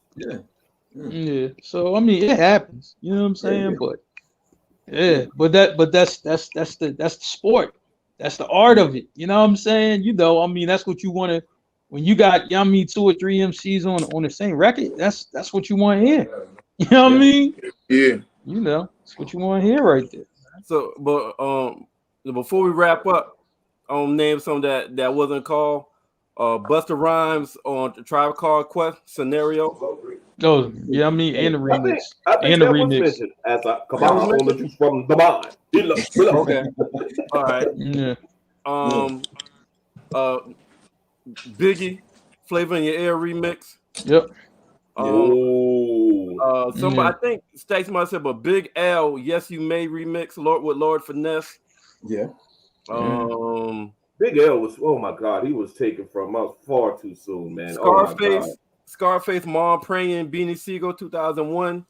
Yeah. So I mean, it happens. You know what I'm saying? But that's the sport. That's the art of it. You know what I'm saying? I mean, that's what you want to. When you got, 2 or 3 MCs on the same record, that's what you want to hear. You know what I mean? Yeah. That's what you want to hear right there. So, but before we wrap up, name some that wasn't called. Busta Rhymes on the Tribe Called Quest Scenario. Oh, yeah, I mean, and the remix. I think and the that remix. Was as a come on the juice from the mind. Okay. All right. Yeah. Biggie, Flavor in Your Ear remix. Yep. Somebody I think Stacey might have said, but Big L, Yes You May remix with Lord Finesse. Yeah. Big L was, oh my God, he was taken from us far too soon, man. Scarface, Mom Praying, Beanie Siegel, 2001.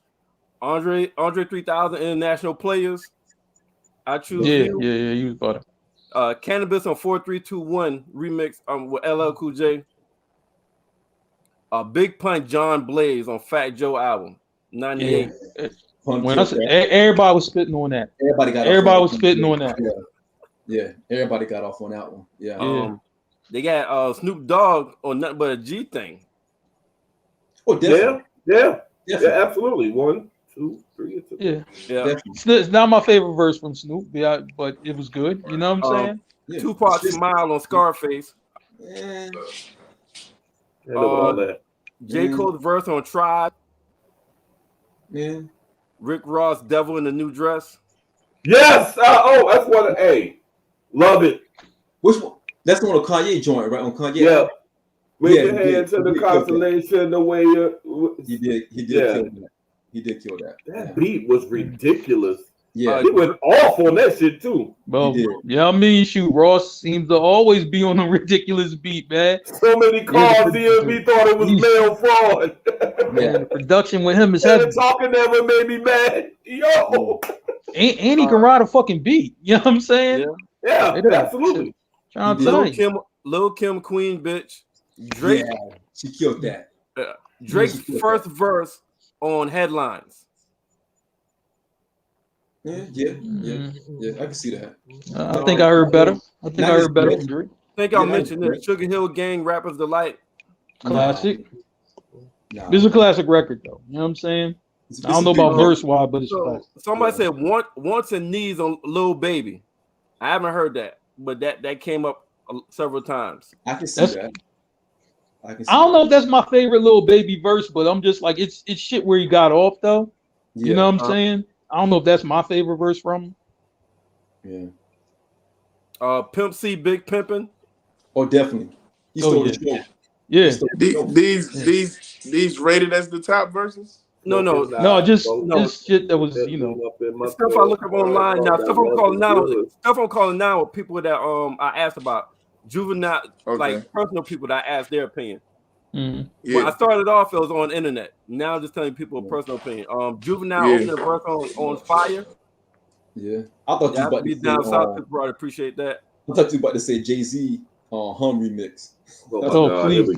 Andre 3000, International Players. I Choose You. Yeah, he was better. Cannabis on 4321 remix with LL Cool J. Big Pun John Blaze on Fat Joe album, 98. Yeah. When everybody was spitting on that. Everybody was spitting on that. Yeah, everybody got off on that one. Yeah. They got Snoop Dogg on Nothing But a G Thing. Oh, definitely. Yeah, absolutely. 1, 2, 3. Yeah. It's not my favorite verse from Snoop, but it was good. You know what I'm saying? Yeah. Tupac Smile on Scarface. J. Cole's verse on Tribe. Yeah. Rick Ross, Devil in the New Dress. Yes. That's one. Hey, love it. Which one? That's the one on Kanye joint, right? On Kanye. Yeah. With your hand to the constellation, the way you. He did kill that. He did kill that. That beat was ridiculous. Yeah, he went off on that shit too. Well, yeah, I mean, shoot, Ross seems to always be on a ridiculous beat, man. So many calls, DMV thought it was male fraud. Yeah, the production with him is heavy. Talking never made me mad. Yo, and he can ride a fucking beat. You know what I'm saying? Yeah, absolutely. Trying to tell you. Lil Kim Queen, bitch. Drake, she killed that. Drake's first verse on Headlines. Yeah, I can see that. I think I heard better. I heard better from Drake. I think I mentioned this. Sugar Hill Gang, Rappers Delight. Classic. This is a classic record, though. You know what I'm saying? I don't know about verse-wise, but it's classic. Somebody said Wants and Needs on Lil Baby. I haven't heard that, but that came up several times. I can see that. I don't know if that's my favorite Lil Baby verse, but I'm just like, it's shit where he got off, though. Yeah. You know what I'm saying? I don't know if that's my favorite verse from him. Yeah. Pimp C, Big Pimpin'. Oh, definitely. He stole the show. Yeah. These rated as the top verses? No, just shit that was, stuff I look up online now. Stuff I'm calling now with people that I asked about. Juvenile, like personal people that I asked their opinion. Mm-hmm. Yeah. When I started off, it was on the internet. Now I'm just telling people a personal opinion. Juvenile opening verse on Fire. Yeah, I thought you about to down south. People probably appreciate that. I thought you about to say Jay-Z Hum remix. Oh, please,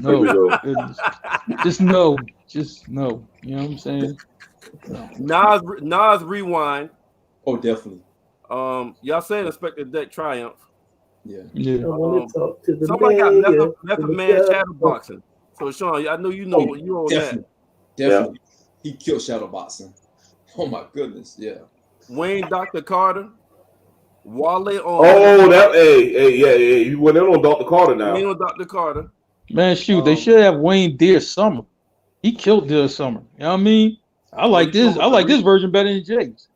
no. Just no. You know what I'm saying? Nas Rewind. Oh, definitely. Y'all said Inspector Deck Triumph. Yeah. I want to talk to the somebody got Method Man Shadowboxing. So Shawn, I know you know you on definitely. that. Definitely. He killed Shadowboxing. Oh my goodness, yeah. Wayne Dr. Carter. Wale on. Oh, you went in on Dr. Carter now. Wayne on Dr. Carter. Man, shoot, they should have Wayne Dear Summer. He killed Dear Summer. You know what I mean? I like this version better than Jay's.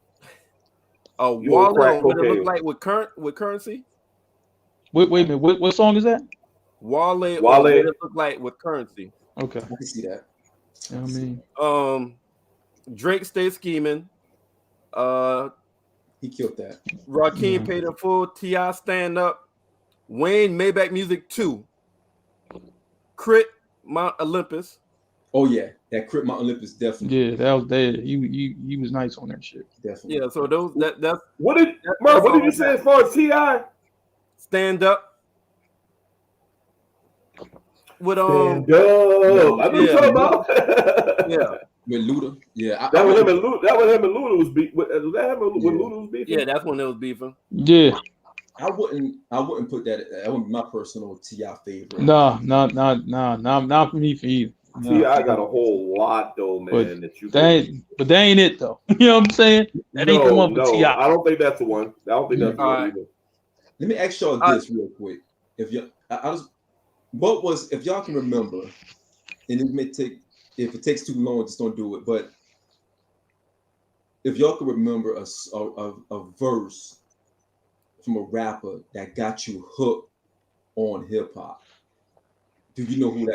Wale on What It Look Like with Currency. Wait a minute. What song is that? Wale. What It Look Like with Currency. Okay. I can see that. You know what I mean? Drake Stay Scheming. He killed that. Rakim Paid in Full. T.I. Stand Up. Wayne Maybach Music 2. Crit Mount Olympus. Oh yeah, that Crit Mount Olympus definitely. Yeah, that was there. He was nice on that shit. Definitely. Yeah, so those that's what did you say as far as T.I.? Stand Up. With Stand Up. I know what you're talking about. Yeah. With Luda. Yeah. That was him and Luda was beefing. Was that him when Luda was beefing? Yeah, that's when they was beefing. Yeah. I wouldn't put that. That wouldn't be my personal T.I. favorite. No, not for me for either. No. T.I. got a whole lot though, man. But that ain't it though. You know what I'm saying? That ain't the one for T.I. I don't think that's the one. I don't think that's the one either. Let me ask y'all this real quick. If y'all can remember, and it may take, if it takes too long, just don't do it. But if y'all can remember a verse from a rapper that got you hooked on hip hop, do you know who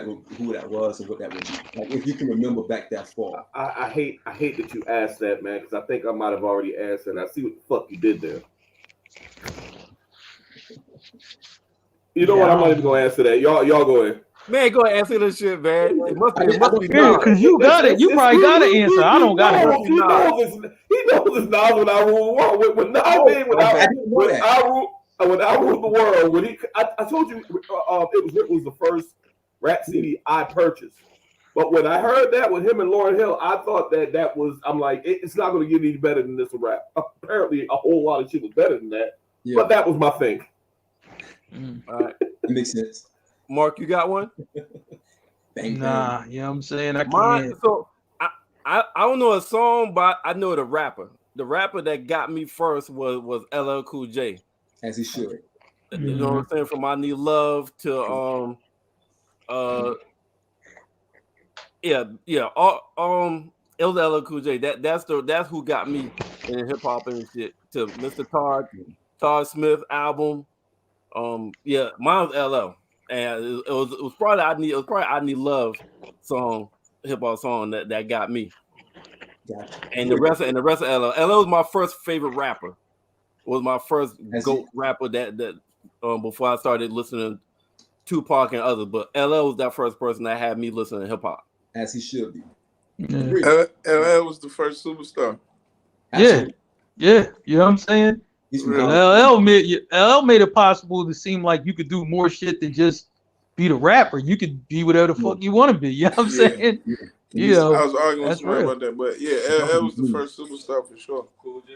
that was and what that would be? Like if you can remember back that far. I hate that you asked that, man, because I think I might have already asked it. I see what the fuck you did there. You know what? I'm not even gonna answer that. Y'all go ahead. Man, go ahead and answer this shit, man. It must be Yeah, because you got it. You probably got an answer. I don't got it. He knows this Nas when I rule the world. When I ruled the world, I told you it was the first rap CD I purchased. But when I heard that with him and Lauryn Hill, I thought that was, I'm like, it's not going to get any better than this rap. Apparently, a whole lot of shit was better than that. Yeah. But that was my thing. All right. That makes sense. Mark, you got one? Nah, you know what I'm saying? I can't. So I don't know a song, but I know the rapper. The rapper that got me first was LL Cool J. As he should. You know what I'm saying? From I Need Love to it was LL Cool J. That's who got me in hip hop and shit. To Mr. Todd Smith album. Mine was LL. And it was probably I Need Love song, hip hop song that got me. Gotcha. And the rest of LL. LL was my first favorite rapper. Was my first GOAT rapper that before I started listening to Tupac and others. But LL was that first person that had me listening to hip hop. As he should be. LL was the first superstar. Yeah. Yeah. You know what I'm saying? LL made it possible to seem like you could do more shit than just be the rapper. You could be whatever the fuck you want to be. You know what I'm saying? Yeah. I was arguing with somebody about that, but yeah, LL was the first superstar for sure.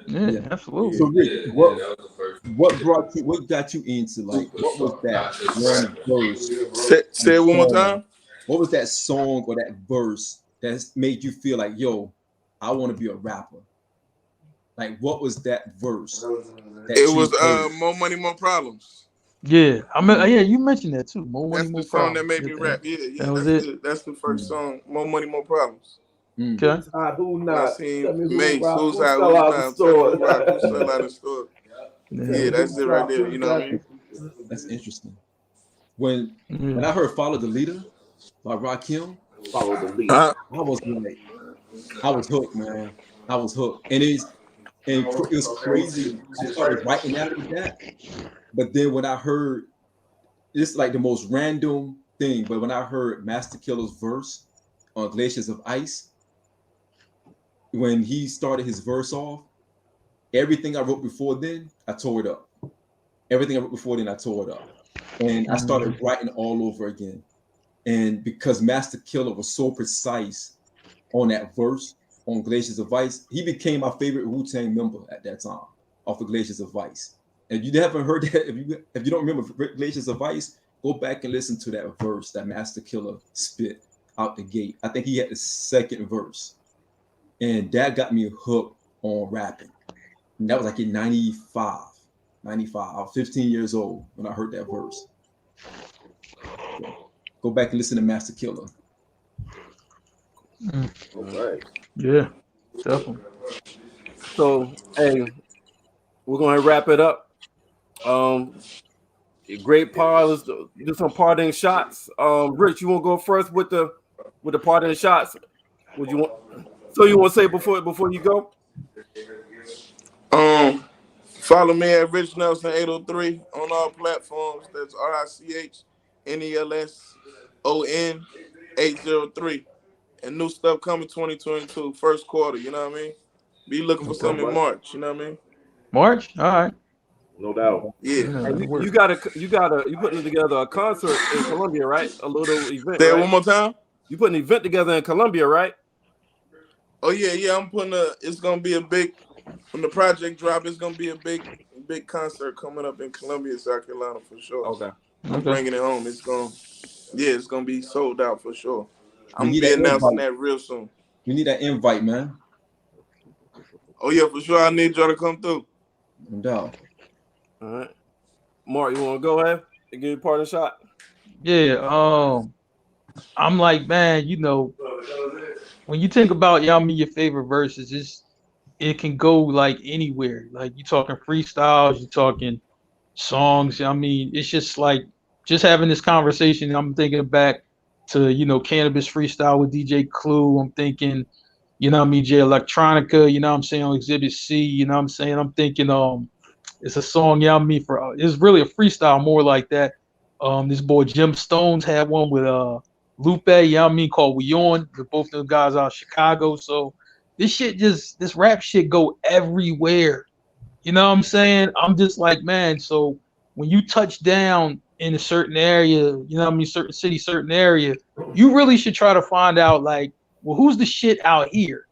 Yeah, absolutely. So Rick, what got you into, like, what was that verse? Say it one more time. What was that song or that verse that made you feel like, yo, I want to be a rapper? Like, what was that verse? It was More Money, More Problems. Yeah, you mentioned that too. More Money, More That's the song Problems. that made me rap. Yeah, that was it. That's the first song. More Money, More Problems. Okay. Who not? I seen Mace. Who's out the store? Who's still out the store? Yeah, that's it right there. You know what I mean? That's interesting. When I heard "Follow the Leader" by Rakim, Follow the Leader, I was hooked, man. I was hooked, and it was crazy. I started writing after that, but then when I heard, it's like the most random thing, but when I heard Master Killer's verse on Glaciers of Ice, when he started his verse off, everything I wrote before then, I tore it up. Everything I wrote before then, I tore it up. And I started writing all over again. And because Master Killer was so precise on that verse, on Glaciers of Ice, he became my favorite Wu-Tang member at that time, off of Glaciers of Ice. And you haven't heard that, if you don't remember Glaciers of Ice, go back and listen to that verse that Master Killer spit out the gate. I think he had the second verse. And that got me hooked on rapping. And that was like in 95. I was 15 years old when I heard that verse. So go back and listen to Master Killer. All right. Yeah, definitely. So, hey, we're going to wrap it up. Great pod. Let's do some parting shots. Rich, you want to go first with the parting shots? Would you want? So you want to say before you go? Follow me at Rich Nelson 803 on all platforms. That's RICHNELSON 803. And new stuff coming 2022, first quarter. You know what I mean? Be looking for something in March. You know what I mean? March, all right. No doubt. Yeah. You putting together a concert in Columbia, right? A little event. Say it right? one more time. You putting an event together in Columbia, right? Oh yeah. I'm putting it's gonna be a big, when the project drop, it's gonna be a big concert coming up in Columbia, South Carolina for sure. Okay. I'm bringing it home. It's gonna be sold out for sure. I'm gonna be announcing that real soon. We need that invite, man. Oh yeah, for sure. I need y'all to come through. No doubt. All right. Mark, you want to go ahead and give your part of shot? Yeah. I'm like, man, when you think about your favorite verses, it can go like anywhere. Like you talking freestyles, you talking songs. I mean, it's just like just having this conversation, I'm thinking back to, Cannabis Freestyle with DJ Clue. I'm thinking, J Electronica, I'm saying, on Exhibit C, I'm saying, I'm thinking, it's a song, for, it's really a freestyle more like that. This boy Jim Stones had one with Lupe, called We On. Both those guys out of Chicago. So this rap shit go everywhere. You know what I'm saying? I'm just like, man, so when you touch down in a certain area, certain city, certain area, you really should try to find out, like, well, who's the shit out here?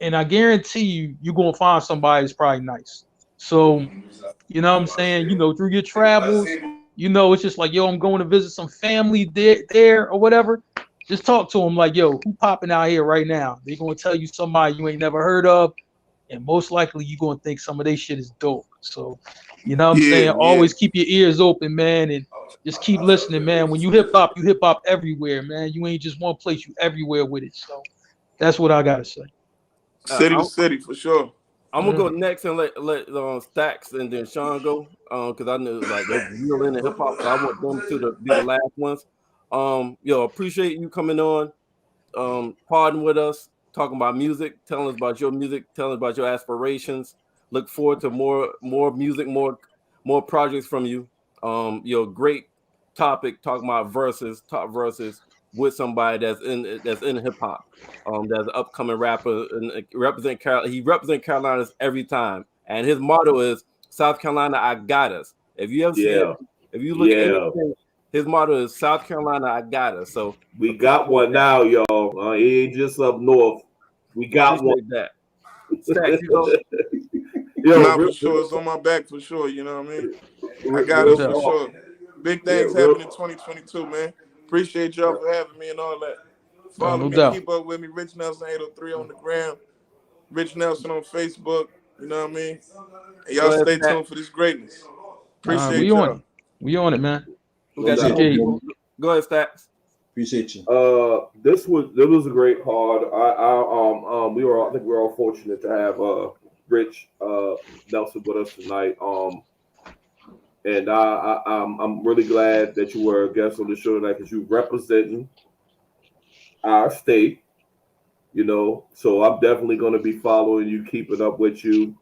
And I guarantee you're going to find somebody that's probably nice. So, you know what I'm saying? Through your travels, it's just like, yo, I'm going to visit some family there or whatever. Just talk to them like, yo, who popping out here right now? They're going to tell you somebody you ain't never heard of. And most likely you're going to think some of their shit is dope. So, you know what I'm saying? Always keep your ears open, man, and just keep listening, man. When you hip hop everywhere, man. You ain't just one place, you everywhere with it. So that's what I got to say. City to city, for sure. I'm going to go next and let Stacks and then Shawn go, because I know, like, they're real into hip-hop, so I want them to be the last ones. Appreciate you coming on, partying with us, talking about music, telling us about your music, telling us about your aspirations. Look forward to more music, more projects from you. Great topic, talking about top verses with somebody that's in hip hop. That's an upcoming rapper and he represents Carolinas every time. And his motto is South Carolina, I got us. If you ever see it, if you look at anything, his motto is South Carolina, I got us. So we got one now, y'all. He ain't just up north. We got one. That. Stacks, you go. For sure. It's on my back for sure. You know what I mean? I got it for sure. Big things happen in 2022, man. Appreciate y'all for having me and all that. Follow me, keep up with me. Rich Nelson 803 on the gram. Rich Nelson on Facebook. You know what I mean? And y'all stay tuned for this greatness. Appreciate y'all. We on it, man. Go ahead, Stacks. Appreciate you. This was a great card. I think we were all fortunate to have Rich Nelson with us tonight. And I'm really glad that you were a guest on the show tonight because you're representing our state, So I'm definitely going to be following you, keeping up with you,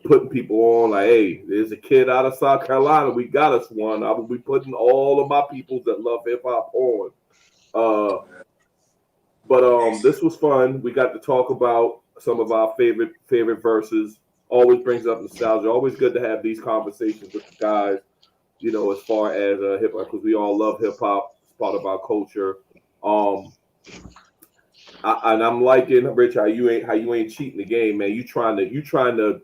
putting people on like, hey, there's a kid out of South Carolina. We got us one. I will be putting all of my people that love hip hop on. But this was fun. We got to talk about some of our favorite verses. Always brings up nostalgia. Always good to have these conversations with the guys, as far as hip hop, because we all love hip hop. It's part of our culture. And I'm liking, Rich, how you ain't cheating the game, man. You trying to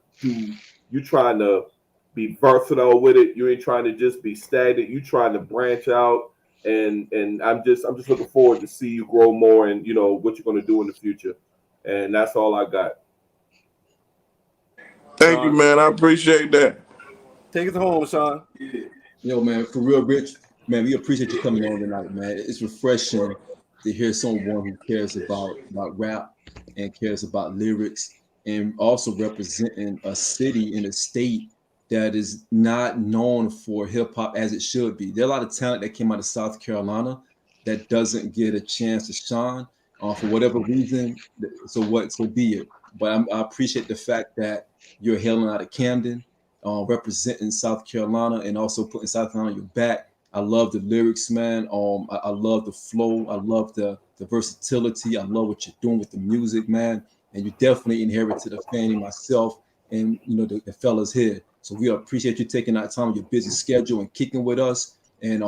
be versatile with it. You ain't trying to just be stagnant. You trying to branch out. And I'm just looking forward to see you grow more and what you're going to do in the future. And that's all I got. Thank you, man. I appreciate that. Take us home, Shawn. Yo, man, for real, Rich, man, we appreciate you coming on tonight, man. It's refreshing to hear someone who cares about rap and cares about lyrics and also representing a city and a state that is not known for hip hop as it should be. There are a lot of talent that came out of South Carolina that doesn't get a chance to shine for whatever reason. So be it. But I appreciate the fact that you're hailing out of Camden, representing South Carolina and also putting South Carolina on your back. I love the lyrics, man. I love the flow. I love the versatility. I love what you're doing with the music, man. And you definitely inherited a fan in myself and the fellas here. So we appreciate you taking that time of your busy schedule and kicking with us and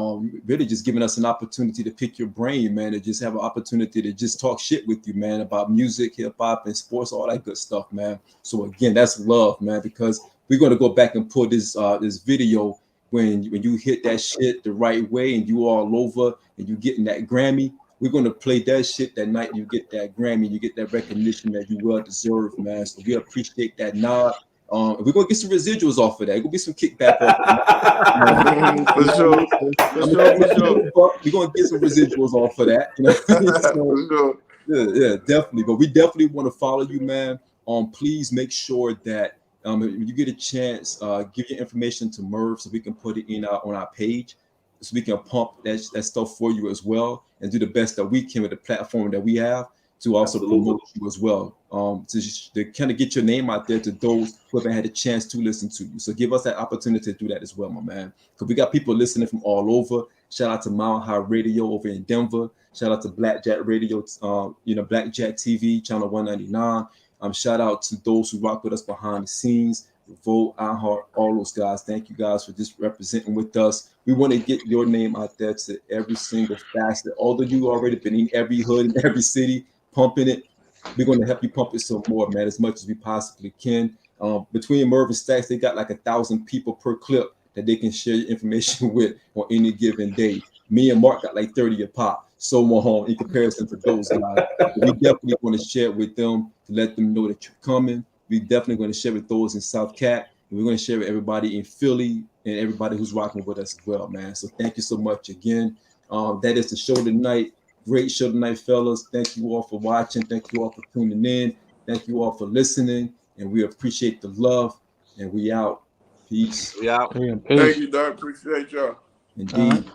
really just giving us an opportunity to pick your brain, man, and just have an opportunity to just talk shit with you, man, about music, hip hop, and sports, all that good stuff, man. So again, that's love, man, because we're going to go back and put this video when you hit that shit the right way and you all over and you getting that Grammy. We're going to play that shit that night. You get that Grammy, you get that recognition that you well deserve, man. So we appreciate that nod. We're going to get some residuals off of that. It's going to be some kickback off for sure. We're going to get some residuals off of that. Yeah, definitely. But we definitely want to follow you, man. Please make sure that when you get a chance, give your information to Merv so we can put it in on our page. so we can pump that stuff for you as well, and do the best that we can with the platform that we have to also promote you as well, to kind of get your name out there to those who haven't had a chance to listen to you. So give us that opportunity to do that as well, my man, because we got people listening from all over. Shout out to Mile High Radio over in Denver. Shout out to Blackjack Radio, Blackjack TV, channel 199. Shout out to those who rock with us behind the scenes. Vote, iHeart, all those guys. Thank you guys for just representing with us. We want to get your name out there to every single facet. Although you already been in every hood in every city pumping it, we're going to help you pump it some more, man, as much as we possibly can. Between Merv and Stacks, they got like 1,000 people per clip that they can share information with on any given day. Me and Mark got like 30 a pop, so on in comparison to those guys. We definitely want to share it with them to let them know that you're coming. We definitely going to share with those in South Cat, and we're going to share with everybody in Philly and everybody who's rocking with us as well, man. So thank you so much again. That is the show tonight. Great show tonight, fellas. Thank you all for watching. Thank you all for tuning in. Thank you all for listening, and we appreciate the love. And we out. Peace. We out. Yeah, Thank you, Doc. Appreciate y'all. Indeed.